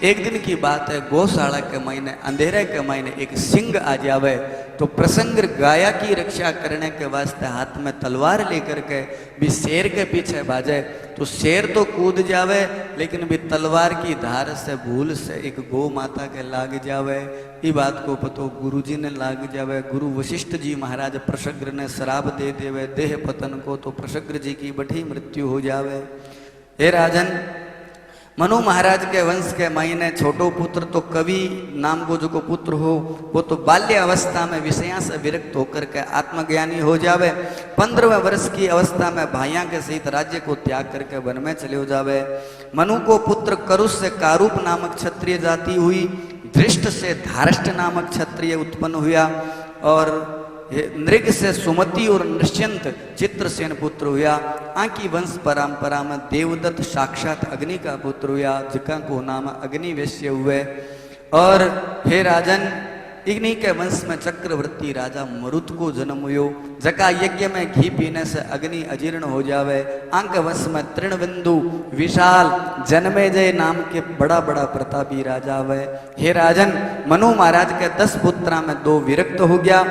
एक दिन की बात है, गौशाला के महीने अंधेरे के महीने एक सिंह आ जावे तो प्रसंग गाया की रक्षा करने के वास्ते हाथ में तलवार लेकर के भी शेर के पीछे भाजे तो शेर तो कूद जावे लेकिन भी तलवार की धार से भूल से एक गौ माता के लाग जावे। ये बात को पतो गुरु जी ने लाग जावे। गुरु वशिष्ठ जी महाराज प्रशग्र ने श्राप दे देवे देह पतन को तो प्रशग्र जी की बड़ी मृत्यु हो जावे। हे राजन, मनु महाराज के वंश के महीने छोटो पुत्र तो कवि नाम को जो को पुत्र हो वो तो बाल्य अवस्था में विषया से विरक्त होकर के आत्मज्ञानी हो जावे। 15वें वर्ष की अवस्था में भाइयों के सहित राज्य को त्याग करके वन में चले हो जावे। मनु को पुत्र करुष से कारूप नामक क्षत्रिय जाति हुई, धृष्ट से धारष्ट नामक क्षत्रिय उत्पन्न हुआ और नृग से सुमति और निश्चिंत चित्रसेन पुत्र हुआ। आकी वंश परंपरा में देवदत्त साक्षात अग्नि का पुत्र हुआ जिका को नाम अग्नि वैश्य हुए। और हे राजन, इग्नि के वंश में चक्रवर्ती राजा मरुत को जन्म हुयो जका यज्ञ में घी पीने से अग्नि अजीर्ण हो जावे। आंक वंश में तृणबिंदु विशाल जन्मेजय नाम के बड़ा बड़ा प्रतापी राजा हुए। हे राजन, मनु महाराज के 10 पुत्रा में 2 विरक्त हो गया।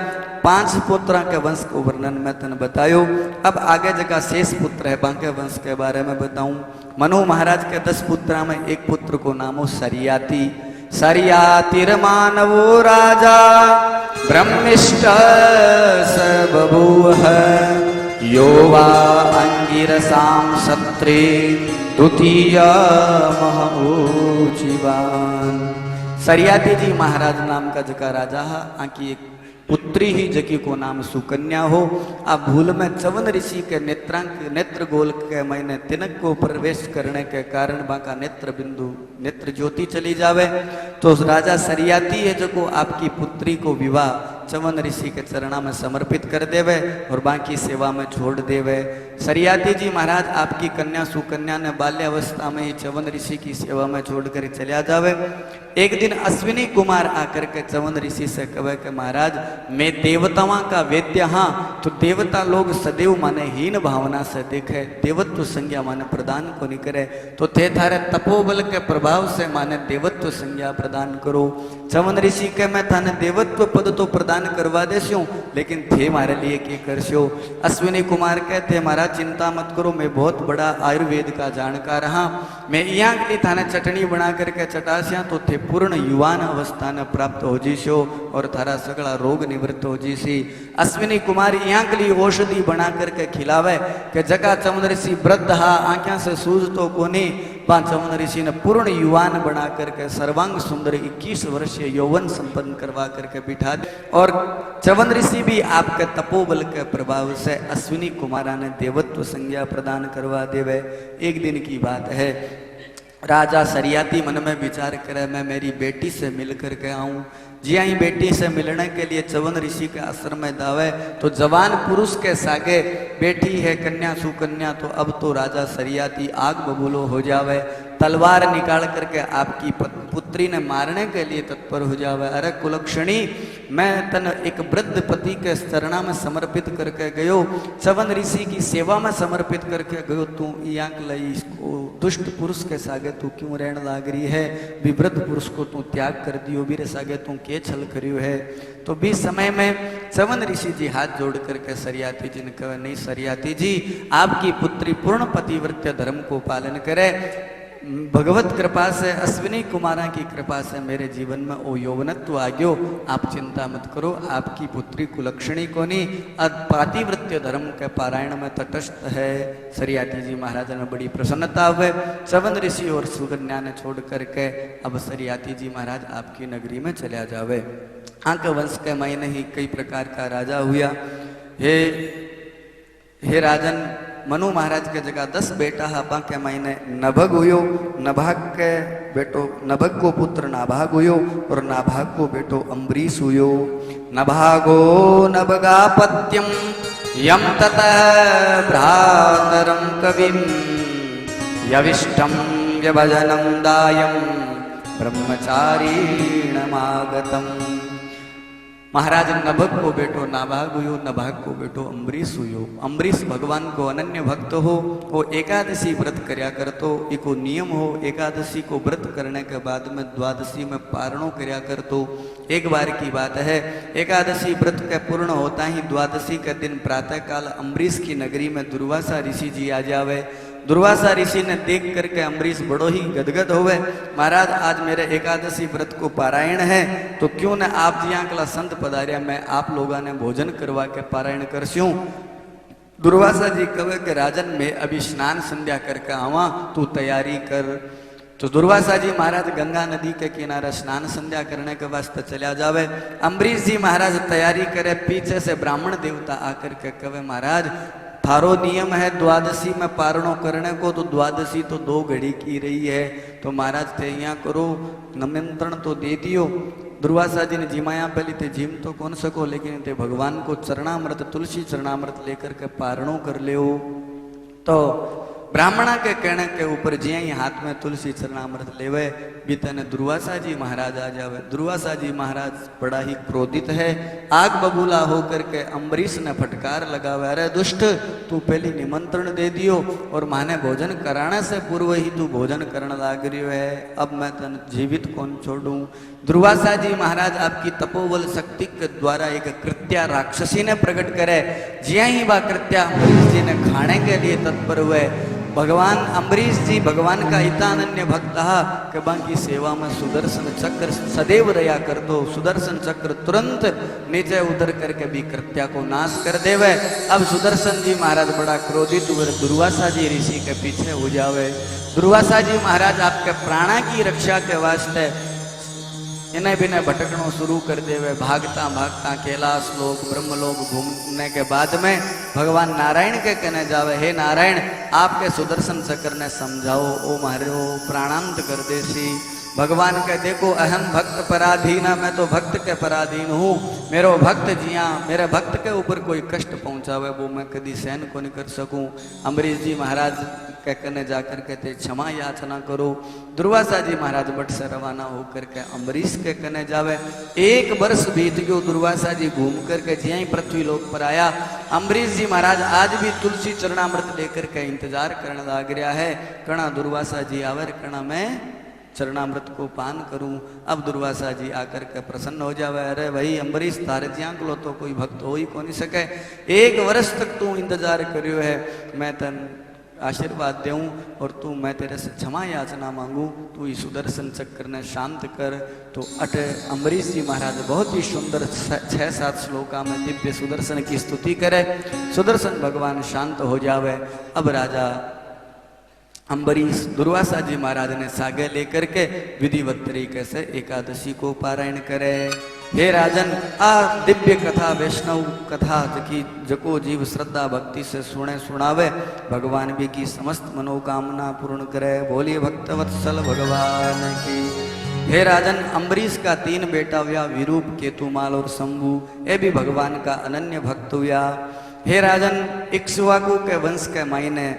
5 पुत्रा के वंश को वर्णन में तन बतायो। अब आगे जगह शेष पुत्र है बांके वंश के बारे में बताऊं। मनु महाराज के 10 पुत्रा में एक पुत्र को नाम हो सरियाती। सरियातिर्मानवो राजा ब्रह्मिष्ठ स बभूव यो वा अंगिरसां सत्रे द्वितीय महऊचिवान। सरियाती जी महाराज नाम का जका राजा है, आकी एक पुत्री ही जकी को नाम सुकन्या हो। आप भूल में चवन ऋषि के नेत्र गोल के महीने तिनक को प्रवेश करने के कारण बाका नेत्र बिंदु नेत्र ज्योति चली जावे तो राजा सरियाती है जो को आपकी पुत्री को विवाह चवन ऋषि के चरणा में समर्पित कर देवे और बाकी सेवा में छोड़ देवे। सरियाती जी महाराज आपकी कन्या सुकन्या ने बाल्यावस्था में ही चवन ऋषि की सेवा में छोड़कर चला जावे। एक दिन अश्विनी कुमार आकर के चवन ऋषि से कहे कि महाराज मैं देवताओं का वेद्य हाँ, तो देवता लोग सदैव माने हीन भावना से देखे, देवत्व संज्ञा माने प्रदान को नहीं करे, तो थे थारे तपोबल के प्रभाव से माने देवत्व संज्ञा प्रदान करो। चवन ऋषि के मैं थाने देवत्व पद तो प्रदान करवा देस्यो लेकिन थे मारे लिए क्या करस्यो। अश्विनी कुमार कहते महाराज चिंता मत करो, मैं बहुत बड़ा आयुर्वेद का जानकार हाँ, मैं यहाँ के लिए थाने चटनी बना करके चटास्या तो थे पूर्ण युवान अवस्था ने प्राप्त हो जीशो और थारा सगला रोग निवृत्त हो जीसी। अश्विनी कुमार यहाँ के लिए औषधि बना करके खिलावे कि जगह चवन ऋषि वृद्ध हा आंख्या से सूझ तो कोनी पा चवन ऋषि ने पूर्ण युवान बना करके सर्वांग सुंदर 21 वर्षीय यौवन संपन्न करवा करके बिठा दे। और चवन ऋषि भी आपके तपोबल के प्रभाव से अश्विनी कुमारा ने देवत्व संज्ञा प्रदान करवा देवे। एक दिन की बात है, राजा सरियाती मन में विचार करे मैं मेरी बेटी से मिल करके आऊं। जी आई बेटी से मिलने के लिए चवन ऋषि के आश्रम में दावे तो जवान पुरुष के सागे बेटी है कन्या सुकन्या, तो अब तो राजा सरियाती आग बबूलो हो जावे, तलवार निकाल करके आपकी पुत्री ने मारने के लिए तत्पर हो जावे। अरे कुलक्षणी, मैं तन एक वृद्ध पति के चरणा में समर्पित करके गयो, चवन ऋषि की सेवा में समर्पित करके गयो, तू यहाँ लई इसको दुष्ट पुरुष के सागे तू क्यों रहन लाग रही है, भी वृद्ध पुरुष को तू त्याग कर दियो, बीरे सागे तू के छल करियो है। तो भी समय में चवन ऋषि जी हाथ जोड़ करके सरियाती जी ने कहा नहीं सरियाती जी, आपकी पुत्री पूर्ण पतिव्रत्य धर्म को पालन करे, भगवत कृपा से अश्विनी कुमारा की कृपा से मेरे जीवन में ओ यौवनत्व आ गयो। आप चिंता मत करो, आपकी पुत्री कुलक्षणी कोनी पातिवृत्य धर्म के पारायण में तटस्थ है। सरियाती जी महाराज ने बड़ी प्रसन्नता हुए। चवन ऋषि और सुकन्या ने छोड़ करके अब सरियाती जी महाराज आपकी नगरी में चला जावे। आंक वंश के महीने ही कई प्रकार का राजा हुआ। हे राजन, मनु महाराज के जगह 10 बेटा हपा के महीने नभग हुयो। नभाग के बेटो नभग को पुत्र नाभाग हुयो और नाभाग को बेटो अम्बरीश हुयो। नभागो नभगापत्यम यम ततः भ्रातरम कविम यविष्टम व्यभजनम दायम ब्रह्मचारीणमागतम। महाराज नभग को बेटो नाभाग हुयो, नभाग को बेटो अम्बरीश हुयो। अम्बरीश भगवान को अनन्य भक्त हो, वो एकादशी व्रत कर्या करतो। इको नियम हो, एकादशी को व्रत करने के बाद में द्वादशी में पारणो कर्या करतो। एक बार की बात है, एकादशी व्रत के पूर्ण होता ही द्वादशी के दिन प्रातः काल अम्बरीश की नगरी में दुर्वासा ऋषि जी आ जावे। दुर्वासा ऋषि ने देख करके अम्बरीश बड़ो ही गदगद होवे। महाराज, आज मेरे एकादशी व्रत को पारायण है, तो क्यों न आप जी आंकला संत पधारिया, मैं आप लोगों ने भोजन करवा के पारायण करस्यूं। दुर्वासा जी कहे कि राजन, मैं अभी स्नान संध्या करके आवा, तू तैयारी कर। तो दुर्वासा जी महाराज गंगा नदी के किनारे स्नान संध्या करने के वास्ते चला जावे। अम्बरीश जी महाराज तैयारी करे, पीछे से ब्राह्मण देवता आकर के कहे, महाराज थारो नियम है द्वादशी में पारणो करने को, तो द्वादशी तो 2 घड़ी की रही है, तो महाराज ते यहाँ करो, निमंत्रण तो दे दियो। दुर्वासा जी ने जिमाया पहली ते जिम तो कौन सको, लेकिन ते भगवान को चरणामृत, तुलसी चरणामृत लेकर के पारणो कर ले। तो ब्राह्मणा के कहने के ऊपर जी ही हाथ में तुलसी चरणामृत लेवे, बीतने दुर्वासा जी महाराज आ जावे। दुर्वासा जी महाराज बड़ा ही क्रोधित है, आग बबूला होकर के अम्बरीश ने फटकार लगावे, अरे दुष्ट, तू पहली निमंत्रण दे दियो और माने भोजन कराने से पूर्व ही तू भोजन करने लाग रही है, अब मैं तन जीवित कौन छोड़ूं। दुर्वासा जी महाराज आपकी तपोबल शक्ति के द्वारा एक कृत्या राक्षसी ने प्रकट करे। जिया ही वह कृत्या अम्बरीश जी ने खाने के लिए तत्पर हुए। भगवान अम्बरीश जी भगवान का इतानन्य भक्त कि बाकी सेवा में सुदर्शन चक्र सदैव रहा कर दो। सुदर्शन चक्र तुरंत नीचे उतर करके भी कृत्या को नाश कर देवे। अब सुदर्शन जी महाराज बड़ा क्रोधित हुए, दुर्वासा जी ऋषि के पीछे हो जावे। दुर्वासा जी महाराज आपके प्राणा की रक्षा के वास्ते इन्हें भी ने भटकनो शुरू कर देवे। भागता भागता कैलाश लोक ब्रह्मलोक घूमने के बाद में भगवान नारायण के कहने जावे, हे नारायण, आपके सुदर्शन चक्र ने समझाओ, ओ मारो प्राणांत कर देसी। भगवान के देखो, अहम भक्त पराधीना, मैं तो भक्त के पराधीन हूँ। मेरो भक्त जिया मेरे भक्त के ऊपर कोई कष्ट पहुँचावे वो मैं कभी सहन को नहीं कर सकूँ। अम्बरीश जी महाराज के कहने जाकर कहते क्षमा याचना करो। दुर्वासा जी महाराज बट से रवाना होकर के अम्बरीश के कहने जावे। 1 वर्ष बीत गयो, दुर्वासा जी घूम करके जिया ही पृथ्वी लोक पर आया। अम्बरीश जी महाराज आज भी तुलसी चरणामृत लेकर के इंतजार करने लग रहा है, कणा दुर्वासा जी आवर, कणा मैं चरणामृत को पान करूं। अब दुर्वासा जी आकर के प्रसन्न हो जावे, अरे भाई अम्बरीश, तारे जियांकलो तो कोई भक्त हो ही को नहीं सके। 1 वर्ष तक तू इंतजार करियो है, मैं तन आशीर्वाद दूं और तू मैं तेरे से क्षमा याचना मांगू, तू ही सुदर्शन चक्र ने शांत कर। तो अट अम्बरीश जी महाराज बहुत ही सुंदर 6-7 श्लोका में दिव्य सुदर्शन की स्तुति करे। सुदर्शन भगवान शांत हो जावे। अब राजा अम्बरीश दुर्वासा जी महाराज ने सागे लेकर के विधिवत तरीके से एकादशी को पारायण करे। हे राजन, आ दिव्य कथा वैष्णव कथा जकी जको जीव श्रद्धा भक्ति से सुने सुनावे, भगवान भी की समस्त मनोकामना पूर्ण करे। बोलिए भक्तवत्सल भगवान की। हे राजन, अम्बरीश का 3 बेटा हुआ, विरूप, केतुमाल और शंभु, ये भी भगवान का अनन्य भक्त हुआ। हे राजन, इक्ष्वाकु के वंश के मायने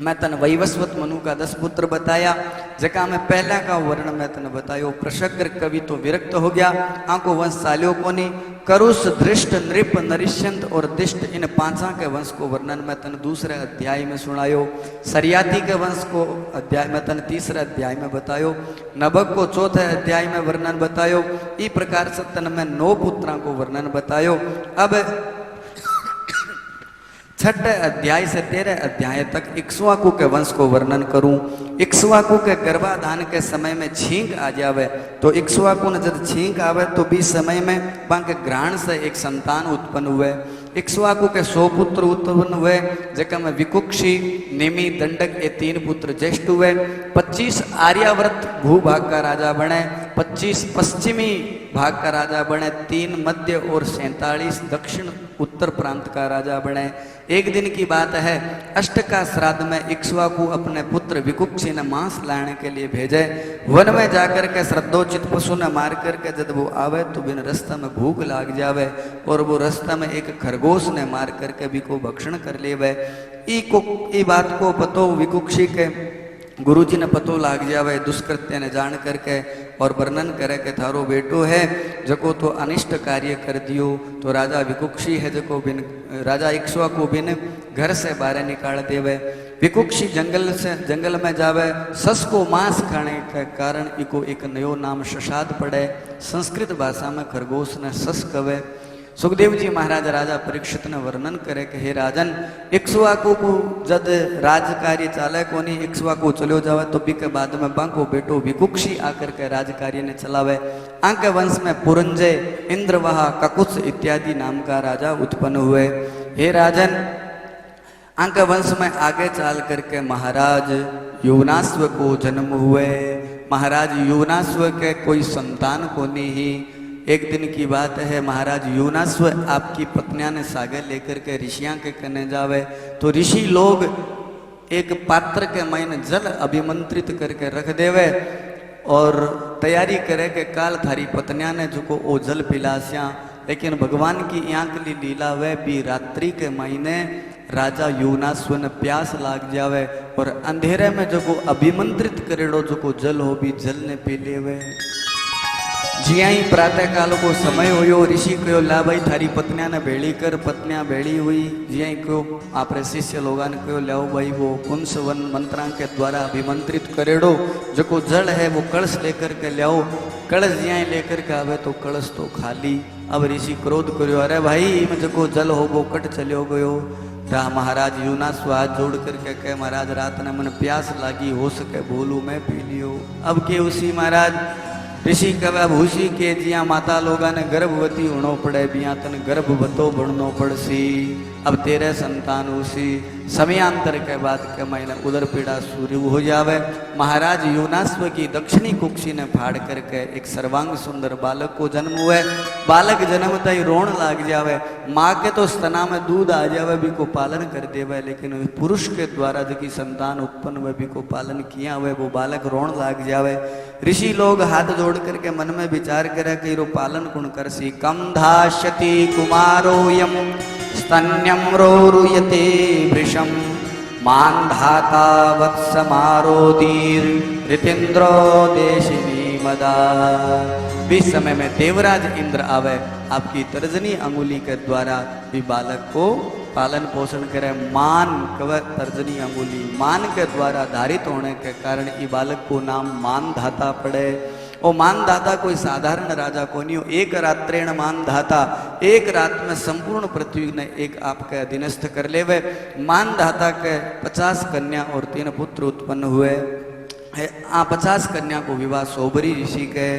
मैं तन वैवस्वत मनु का 10 पुत्र बताया, जका में पहला का वर्ण मैं तन बतायो। प्रशग्र कवि तो विरक्त हो गया, आंको वंश सालियो कोनी। करुष, धृष्ट, नृप, नरिष्यंत और दिष्ट, इन 5 के वंश को वर्णन मैं तन दूसरे अध्याय में सुनायो। सरियाती के वंश को अध्याय में तन तीसरे अध्याय में बतायो। नभग को चौथे अध्याय में वर्णन बतायो। इस प्रकार से तन में 9 पुत्रों को वर्णन बतायो। अब छठे अध्याय से 13 अध्याय तक इक्ष्वाकु के वंश को वर्णन करूं। इक्ष्वाकु के गर्भाधान के समय में छींक आ जावे तो इक्ष्वाकु ने जब छींक आवे तो बीस समय में बांके ग्रहण से एक संतान उत्पन्न हुए। इक्ष्वाकु के 100 पुत्र उत्पन्न हुए, जका में विकुक्षी, नेमी, दंडक ये 3 पुत्र ज्येष्ठ हुए। 25 आर्यावर्त भूभाग का राजा बने, 25 पश्चिमी भाग का राजा बने, 3 मध्य और 47 दक्षिण उत्तर प्रांत का राजा बने। एक दिन की बात है, अष्ट का श्राद्ध में इक्ष्वाकु अपने पुत्र विकुक्षी ने मांस लाने के लिए भेजे। वन में जाकर के श्रद्धोचित पशु ने मार करके जब वो आवे तो बिन रास्ता में भूख लाग जावे और वो रास्ता में एक खरगोश ने मार करके भी को भक्षण कर लेवे। ई बात को पतो विकुक्षी के गुरुजी ने पतो लाग जावे, दुष्कृत्य ने जान करके और वर्णन करे कि थारो बेटो है जको तो अनिष्ट कार्य कर दियो। तो राजा विकुक्षी है जको बिन राजा इक्ष्वाकु बिन घर से बाहर निकाल देवे। विकुक्षी जंगल में जावे, सस को मांस खाने के कारण इको एक नयो नाम शशाद पड़े। संस्कृत भाषा में खरगोश ने सस कवे। सुखदेव जी महाराज राजा परीक्षित ने वर्णन करे कि हे राजन, इक्ष्वाकु को जद राज कार्य चाले कोनी इक्ष्वाकु चलो जावे तो बी के बाद में बांको बेटो विकुक्षी आकर के राज कार्य ने चलावे। आंके वंश में पुरंजय, इंद्रवाहा, ककुत्स इत्यादि नाम का राजा उत्पन्न हुए। हे राजन, आंके वंश में आगे चाल करके महाराज युवनाश्व को जन्म हुए। महाराज युवनाश्व के कोई संतान कोनी ही। एक दिन की बात है, महाराज युवनाश्व आपकी पत्नियां ने सागर लेकर के ऋषियां के कने जावे तो ऋषि लोग एक पात्र के मायने जल अभिमंत्रित करके रख देवे और तैयारी करे के काल थारी पत्नियां ने जो को ओ जल पिलास्या। लेकिन भगवान की आंख ली लीला वे भी रात्रि के महीने राजा युवनाश्व ने प्यास लाग जावे और अंधेरे में जो को अभिमंत्रित करेड़ो जो को जल हो भी जल ने पी लेवे। जिया ही प्रातः काल को समय होयो, ऋषि कहो ला भाई थारी पत्नियां ने भेड़ी कर। पत्नियां भेड़ी हुई। जिया ही कहो आपरे शिष्य लोगों ने कहो लाओ भाई वो पुंस वन मंत्रा के द्वारा अभिमंत्रित करेड़ो जो को जल है वो कलश लेकर के लाओ। कलश जिया ही लेकर के आवे तो कलश तो खाली। अब ऋषि क्रोध करो, अरे भाई में जो को जल हो वो कट चलो गयो। महाराज युवनाश्व हाथ जोड़ करके कहे महाराज रात ने मन प्यास लागी, हो सके भूलू मैं पी लियो। अब के उसी महाराज ऋषि कवे भूषी के जिया माता लोगा ने गर्भवती होनो पड़े, बिया तन गर्भवतो बननो पड़सी। अब तेरे संतान उसी समयांतर के बाद के महीने उदर पीड़ा शुरू हो जावे। महाराज युवनाश्व की दक्षिणी कुक्षी ने फाड़ करके एक सर्वांग सुंदर बालक को जन्म हुए। बालक जन्मता ही रोण लाग जावे। माँ के तो स्तना में दूध आ जावे भी को पालन कर देवे, लेकिन पुरुष के द्वारा जो की संतान उत्पन्न हुए भी को पालन किया हुए वो बालक रोण लाग जावे। ऋषि लोग हाथ जोड़ करके मन में विचार करे कि रो पालन कुण करसी। कम धाश्यति कुमारो यम स्तन्यम रोरुयते वृषम मानधाता वत्समारोदीर ऋतेन्द्रो देशिनी मदा। इस समय में देवराज इंद्र आवे, आपकी तर्जनी अंगुली के द्वारा भी बालक को पालन पोषण करे। मान कव तर्जनी अंगुली मान के द्वारा धारित होने के कारण ये बालक को नाम मानधाता पड़े। वो मानधाता कोई साधारण राजा को नहीं हो। एक रात्रेण मानधाता, एक रात में संपूर्ण पृथ्वी ने एक आपके अधीनस्थ कर लेवे। मानधाता के 50 कन्या और 3 पुत्र उत्पन्न हुए। 50 कन्या को विवाह सोबरी ऋषि के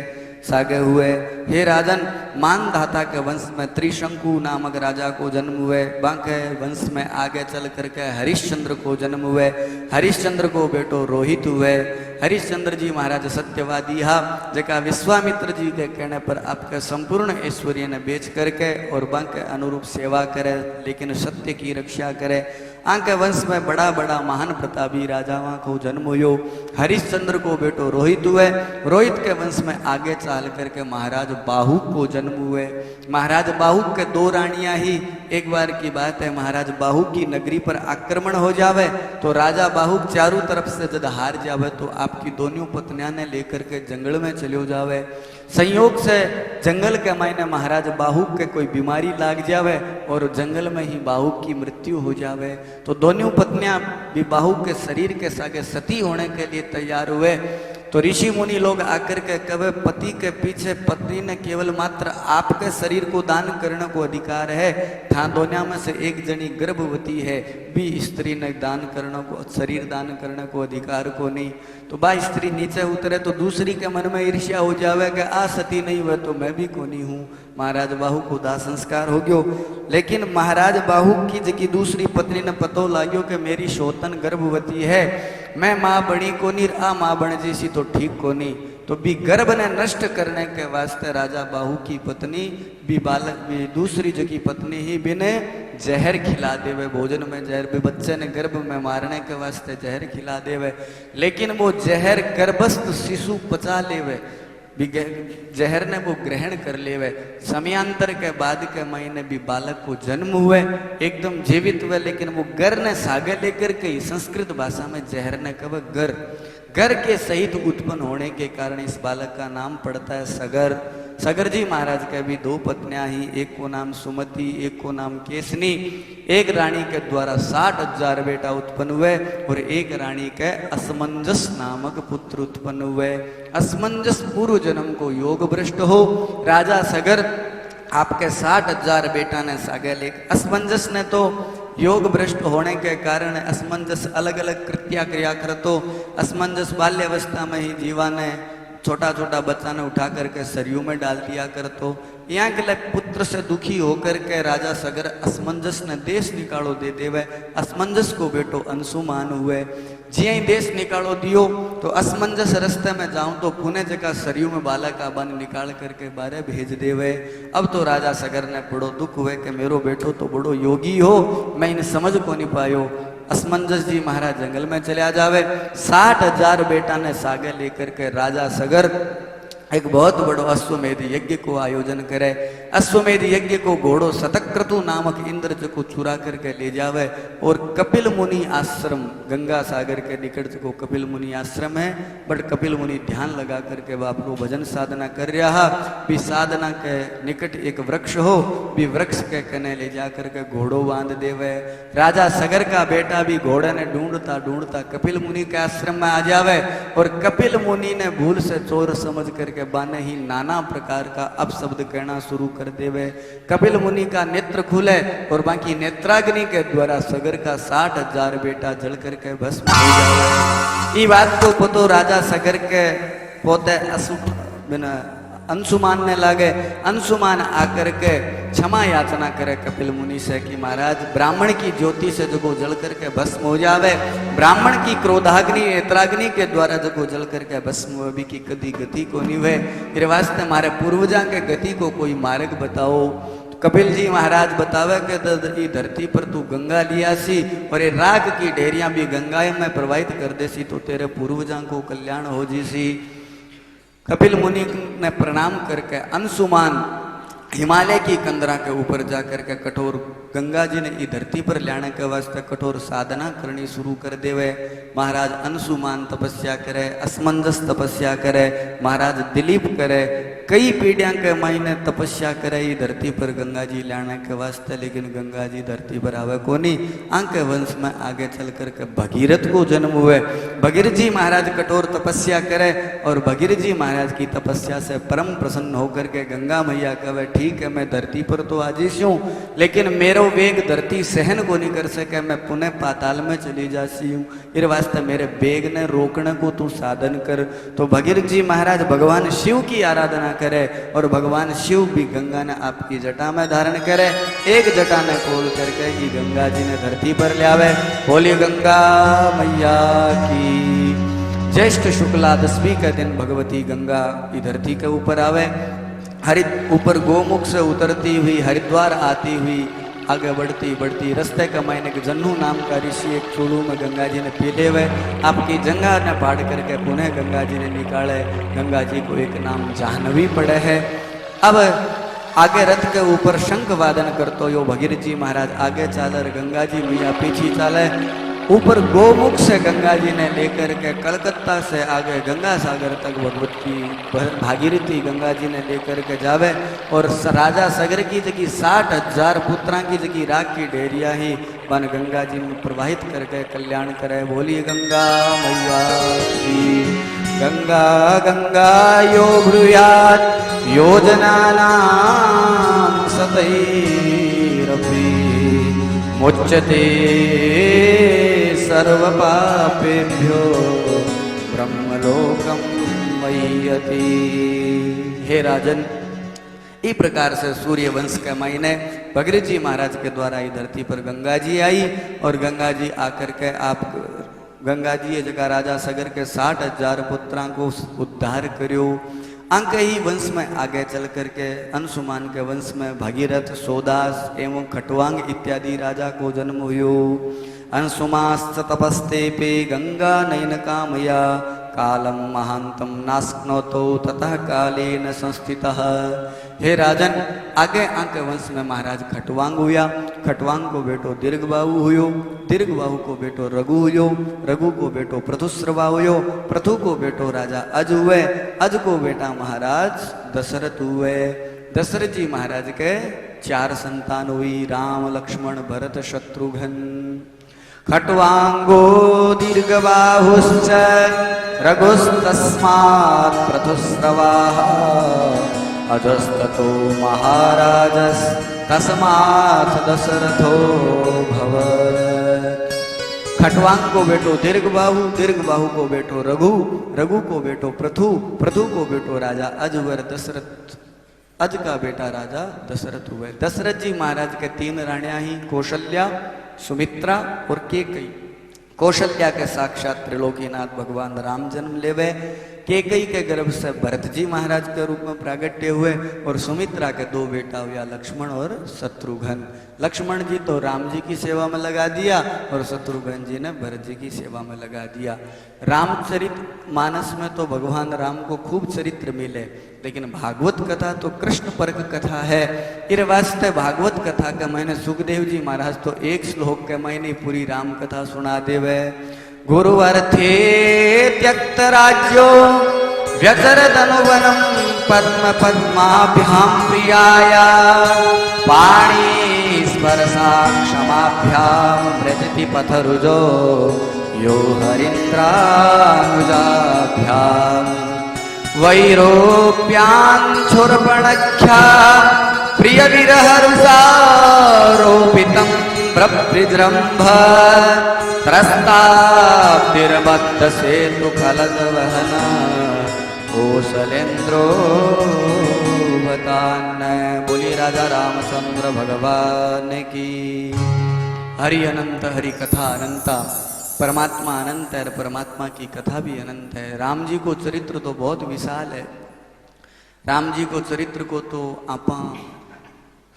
सागे हुए। हे राजन, मानधाता के वंश में त्रिशंकु नामक राजा को जन्म हुए। बांके वंश में आगे चल करके हरिश्चंद्र को जन्म हुए। हरिश्चंद्र को बेटो रोहित हुए। हरिश्चंद्र जी महाराज सत्यवादी हा, जका विश्वामित्र जी के कहने पर आपके संपूर्ण ऐश्वर्य ने बेच करके और बांके अनुरूप सेवा करे, लेकिन सत्य की रक्षा करे। आंके वंश में बड़ा बड़ा महान प्रतापी राजाओं को जन्म हुयो। हरिश्चंद्र को बेटो रोहित हुए। रोहित के वंश में आगे चाल करके महाराज बाहुक को जन्म हुए। महाराज बाहुक के 2 रानियां ही। एक बार की बात है, महाराज बाहुक की नगरी पर आक्रमण हो जावे तो राजा बाहुक चारों तरफ से जब हार जावे तो आपकी दोनों पत्नियां ने लेकर के जंगल में चले जावे। संयोग से जंगल के मायने महाराज बाहुक के कोई बीमारी लाग जावे और जंगल में ही बाहुक की मृत्यु हो जावे। तो दोनों पत्नियां भी बाहुक के शरीर के सागे सती होने के लिए तैयार हुए। तो ऋषि मुनि लोग आकर के कहे पति के पीछे पत्नी ने केवल मात्र आपके शरीर को दान करने को अधिकार है, था दुनिया में से एक जनी गर्भवती है भी स्त्री ने दान करने को शरीर दान करने को अधिकार को नहीं। तो बा स्त्री नीचे उतरे तो दूसरी के मन में ईर्ष्या हो जावे कि आ सती नहीं हुए तो मैं भी कोनी हूँ। महाराज बाहु को दाह संस्कार हो गयो, लेकिन महाराज बाहु की जकी दूसरी पत्नी ने पतो लाग्यो कि मेरी शोतन गर्भवती है, मैं माँ बनी कोनी आ माँ बन जैसी तो ठीक कोनी। तो भी गर्भ ने नष्ट करने के वास्ते राजा बाहु की पत्नी भी बालक भी दूसरी जकी पत्नी ही बिने जहर खिला देवे, भोजन में जहर भी बच्चे ने गर्भ में मारने के वास्ते जहर खिला देवे, लेकिन वो जहर गर्भस्थ शिशु पचा लेवे, जहर ने वो ग्रहण कर लेवे। समयांतर के बाद के महीने भी बालक को जन्म हुए एकदम जीवित हुए, लेकिन वो गर ने सागे लेकर के संस्कृत भाषा में जहर ने कहा गर, गर के सहित उत्पन्न होने के कारण इस बालक का नाम पड़ता है सगर। सगर जी महाराज के भी दो पत्नियां ही, एक को नाम सुमति एक को नाम केसनी। एक रानी के द्वारा 60,000 बेटा उत्पन्न हुए और एक रानी के असमंजस नामक पुत्र उत्पन्न हुए। असमंजस पूर्व जन्म को योग भ्रष्ट हो, राजा सगर आपके 60,000 बेटा ने सागे लेख। असमंजस ने तो योग भ्रष्ट होने के कारण असमंजस अलग अलग कृत्या क्रिया करतो। असमंजस बाल्यावस्था में ही जीवा ने छोटा छोटा बच्चा ने उठा करके सरयू में डाल दिया कर। तो यहाँ के लिए पुत्र से दुखी होकर के राजा सगर असमंजस ने देश निकालो दे देवे। असमंजस को बेटो अंशुमान हुए, जिये देश निकालो दियो तो असमंजस रास्ते में जाऊं तो पुणे जगह सरयू में बालक का बन निकाल करके बारे भेज देवे। अब तो राजा सगर ने बड़ो दुख हुए कि मेरो बेटो तो बड़ो योगी हो, मैं इन्हें समझ को नहीं पायो। असमंजस जी महाराज जंगल में चले आ जावे। 60,000 बेटा ने सागे लेकर के राजा सगर एक बहुत बड़ो अश्वमेध यज्ञ को आयोजन करे। अश्वमेध यज्ञ को घोड़ो शतक्रतु नामक इंद्र को चुरा करके ले जावे और कपिल मुनि आश्रम, गंगा सागर के निकट को कपिल मुनि आश्रम है, बट कपिल मुनि ध्यान लगा करके बापरो भजन साधना कर रहा। भी साधना के निकट एक वृक्ष हो, भी वृक्ष के कने ले जा करके घोड़ो बांध देवे। राजा सगर का बेटा भी घोड़े ने ढूंढता ढूंढता कपिल मुनि के आश्रम में आ जावे और कपिल मुनि ने भूल से चोर समझ करके बाने ही नाना प्रकार का अपशब्द कहना शुरू कर देवे। कपिल मुनि का नेत्र खुले और बाकी नेत्राग्नि के द्वारा सगर का 60,000 बेटा जल करके भस्म हो जाए। ये बात को पतो राजा सगर के पोते अंशुमान ने लागे। अंशुमान आकर के क्षमा याचना करे कपिल मुनि से कि महाराज ब्राह्मण की ज्योति से जगो जल करके भस्म हो जावे, ब्राह्मण की क्रोधाग्नि नेत्राग्नि के द्वारा जगो जल करके भस्म हो भी की कदी गति को नहीं हुए। फिर वास्ते मारे पूर्वजा के गति को कोई मार्ग बताओ। कपिल जी महाराज बतावे कि धरती पर तू गंगा लिया सी और ये राग की डेरियां भी गंगा में प्रवाहित कर देसी तो तेरे पूर्वजा को कल्याण हो जी सी। कपिल मुनि ने प्रणाम करके अंशुमान हिमालय की कंदरा के ऊपर जाकर के कठोर गंगा जी ने ई धरती पर लाने के वास्ते कठोर साधना करनी शुरू कर देवे। महाराज अंशुमान तपस्या करे, असमंजस तपस्या करे, महाराज दिलीप करे, कई पीढ़ियां के महीने तपस्या करे ई धरती पर गंगा जी लाने के वास्ते, लेकिन गंगा जी धरती पर आवे कोनी। आंके वंश में आगे चल करके भगीरथ को जन्म हुए। भगीरथ जी महाराज कठोर तपस्या करे और भगीरथ जी महाराज की तपस्या से परम प्रसन्न होकर के गंगा मैया कहे ठीक है मैं धरती पर तो आजीश हूँ, लेकिन मेरो वेग धरती सहन को नहीं कर सके, मैं पुनः पाताल में चली जाती हूँ, इस वास्ते मेरे वेग ने रोकने को तू साधन कर। तो भगीरथ जी महाराज भगवान शिव की आराधना करे और भगवान शिव भी गंगा ने आपकी जटा में धारण करे। एक जटा ने खोल करके ही गंगा जी ने धरती पर ले आवे। बोली गंगा मैया की। ज्येष्ठ शुक्ला दशमी के दिन भगवती गंगा की धरती के ऊपर आवे। ऊपर गोमुख से उतरती हुई हरिद्वार आती हुई आगे बढ़ती बढ़ती रास्ते का महीने के जन्नू नाम का ऋषि एक चूड़ू में गंगा जी ने पी ले हुए। आपकी जंगा ने पाड़ करके पुनः गंगा जी ने निकाले। गंगा जी को एक नाम जाह्नवी पड़े है। अब आगे रथ के ऊपर शंख वादन करतो यो भगीरथ जी महाराज आगे चाले और गंगा जी मैया पीछे चाले। ऊपर गोमुख से गंगा जी ने लेकर के कलकत्ता से आगे गंगा सागर तक भगवती भागीरथी गंगा जी ने लेकर के जावे और राजा सगर की जगह 60,000 पुत्रा की जगह राग की डेरिया ही बन गंगा जी में प्रवाहित करके कल्याण करे। बोली गंगा मैया की। गंगा गंगा यो ब्रूयात् योजनानां सतैरपि मुच्यते सर्वपापेभ्यो ब्रह्मलोकम मय्यति। हे राजन, इस प्रकार से सूर्य वंश के महीने भगीरथ जी महाराज के द्वारा ये धरती पर गंगा जी आई और गंगा जी आकर के आप गंगा जी ये जगह राजा सगर के 60,000 पुत्रां को उद्धार करियो। अंक ही वंश में आगे चल करके अंशुमान के वंश में भगीरथ, सोदास एवं खटवांग इत्यादि राजा को जन्म हुयो। अंशुमाश्च तपस्ते पे गंगा नयन कामया कालम महांतम नास्कनोतो ततः कालेन संस्थितः। हे राजन, आगे आके वंश में महाराज खटवांग हुआ। खटवांग को बेटो दीर्घबाहु हुयो, दीर्घबाहु को बेटो रघु हुयो, रघु को बेटो पृथुश्रवा हुयो, पृथु को बेटो राजा अज हुए, अज को बेटा महाराज दशरथ हुए। दशरथ जी महाराज के 4 संतान हुई, राम लक्ष्मण भरत शत्रुघ्न। खट्वांगो दीर्घबाहुश्च रघुस्तस्मात् पृथुस्रवाः अजस्ततो महाराजस्तस्मात् दशरथो भवत्। खट्वांग को बेटो दीर्घबाहु, दीर्घबाहु को बेटो रघु, रघु को बेटो पृथु, पृथु को बेटो राजा अजवर दशरथ, अज का बेटा राजा दशरथ हुए। दशरथ जी महाराज के 3 रानियां ही, कौशल्या, सुमित्रा और केकई। कौशल्या के साक्षात त्रिलोकीनाथ भगवान राम जन्म लेवे, केकई के गर्भ से भरत जी महाराज के रूप में प्रागट्य हुए और सुमित्रा के 2 बेटा हुआ, लक्ष्मण और शत्रुघ्न। लक्ष्मण जी तो राम जी की सेवा में लगा दिया और शत्रुघ्न जी ने भरत जी की सेवा में लगा दिया। रामचरित मानस में तो भगवान राम को खूब चरित्र मिले, लेकिन भागवत कथा तो कृष्ण परक कथा है। इस वास्ते भागवत कथा के मैंने सुखदेव जी महाराज तो 1 श्लोक के मैंने पूरी राम कथा सुना देवे। गुरुवर्थे त्यक्त राज्यो व्यचरदनुवनं पद्म पद्माभ्यां प्रियाया पाणी स्पर्शा क्षमाभ्यां व्रजति पथरुजो यो हरीन्द्रानुजाभ्यां वैरोप्याञ्छुर्पणख्या प्रियविरहरुषारोपितं प्रभृजृम्भ त्रस्ताब्दिर्बद्धसेतु खलद्वहन कौशलेन्द्रो बतान। बोली राजा रामचंद्र भगवान की। हरि अनंत, हरि कथा अनंता। परमात्मा अनंत है और परमात्मा की कथा भी अनंत है। राम जी को चरित्र तो बहुत विशाल है। राम जी को चरित्र को तो आपा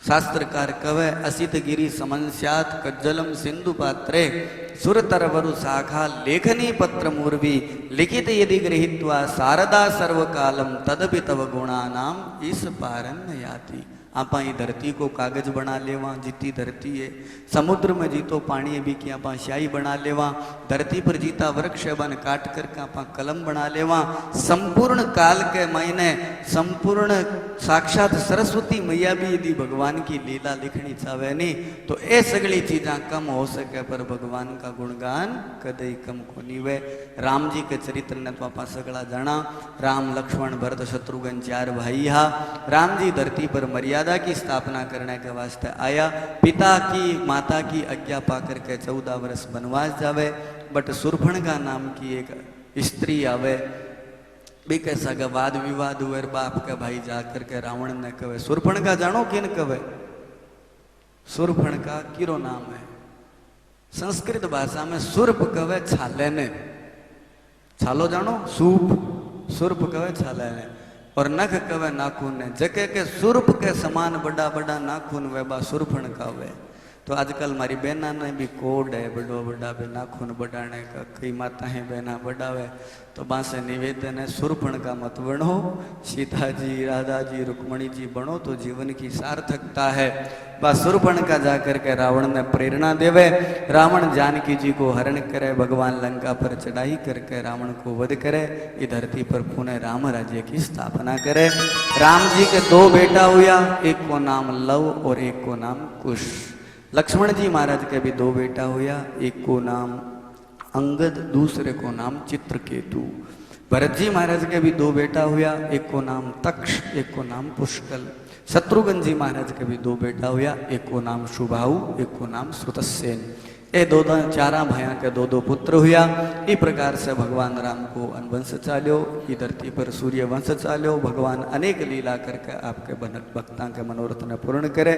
शास्त्रकार कवे असित गिरी समन्स्यात कज्जलम सिंधु पात्रे सुरतरवरु शाखा लेखनी पत्र मूर्वी लिखित यदि गृहीत्वा शारदा सर्वकालम तदपि तव गुणानाम इस पारन याति। आपा ये धरती को कागज बना लेवा, जीती धरती है। समुद्र में जीतो पानी भी कि आपा स्याही बना लेवा। धरती पर जीता वृक्ष बन काट करके आपा कलम बना लेवा। संपूर्ण काल के महीने संपूर्ण साक्षात सरस्वती मैया भी यदि भगवान की लीला लिखनी चाहे नहीं तो ये सगली चीज़ा कम हो सके, पर भगवान का गुणगान कदई कम को नहीं वे। राम जी के चरित्र ने तो आपा सगला जाना। राम लक्ष्मण भरत शत्रुघ्न 4 भाई हा। राम जी धरती पर मर्यादा की स्थापना करने के वास्ते आया। पिता की माता की आज्ञा पाकर के 14 वर्ष वनवास जावे। बट सुरफणगा नाम की एक स्त्री आवे, भी कैसा का वाद विवाद हुए। बाप के भाई जाकर के रावण ने कहे सुरफणगा जानो किन कहे? सुरफणगा किरो नाम है। संस्कृत भाषा में सुर्प कहे छाले ने। छालो जानो? सूप। सुर्प कहे छाले ने। और नख कवे नाखून ने। जके के सुर्प के समान बड़ा बड़ा नाखून वे बा सुरफण का वे। तो आजकल हमारी बहना ने भी कोड है बड़ो बड़ा बे नाखून बढ़ाने का। कई माताएं बहना बढ़ावे तो बासे निवेदन है सुरफण का मत बनो। सीता जी, राधा जी, रुक्मणी जी बनो तो जीवन की सार्थकता है। बस सुरफण का जाकर के रावण ने प्रेरणा देवे। रावण जानकी जी को हरण करे, भगवान लंका पर चढ़ाई करके रावण को वध करे। इस धरती पर पुनः राम राज्य की स्थापना करे। राम जी के 2 बेटा हुआ, एक को नाम लव और एक को नाम कुश। लक्ष्मण जी महाराज के भी 2 बेटा हुआ, एक को नाम अंगद, दूसरे को नाम चित्रकेतु। भरत जी महाराज के भी दो बेटा हुआ, एक को नाम तक्ष, एक को नाम पुष्कल। शत्रुघ्न जी महाराज के भी दो बेटा हुआ, एक को नाम शुभाऊ, एक को नाम श्रुतसेन। ये दो चारा भाया के दो दो पुत्र हुआ। इस प्रकार से भगवान राम को वंश चाल्यो, ये धरती पर सूर्य वंश चाल्यो। भगवान अनेक लीला करके आपके भक्ता के मनोरथ ने पूर्ण करे।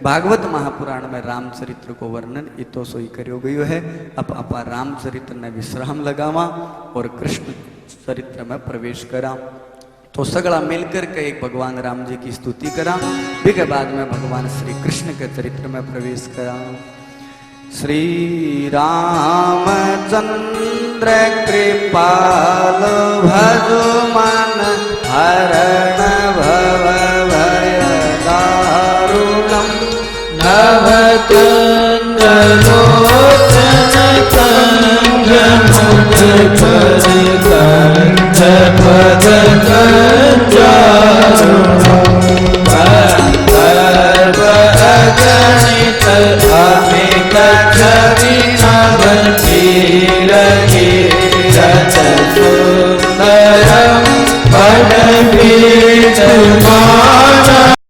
भागवत महापुराण में रामचरित्र को वर्णन इतो सोई करियो गयो है। अब अपा रामचरित्र ने विश्राम लगावा और कृष्ण चरित्र में प्रवेश करा। तो सगड़ा मिलकर के एक भगवान राम जी की स्तुति करा, फिर के बाद में भगवान श्री कृष्ण के चरित्र में प्रवेश करा। श्री रामचंद्र कृपाल भजो मन हरण भव भय दारुणम नवकंजलोचन कंज मुख कर कंज पद कंजारुणम अगणित अमित छवि नवती रघि रच सुंदरम बड़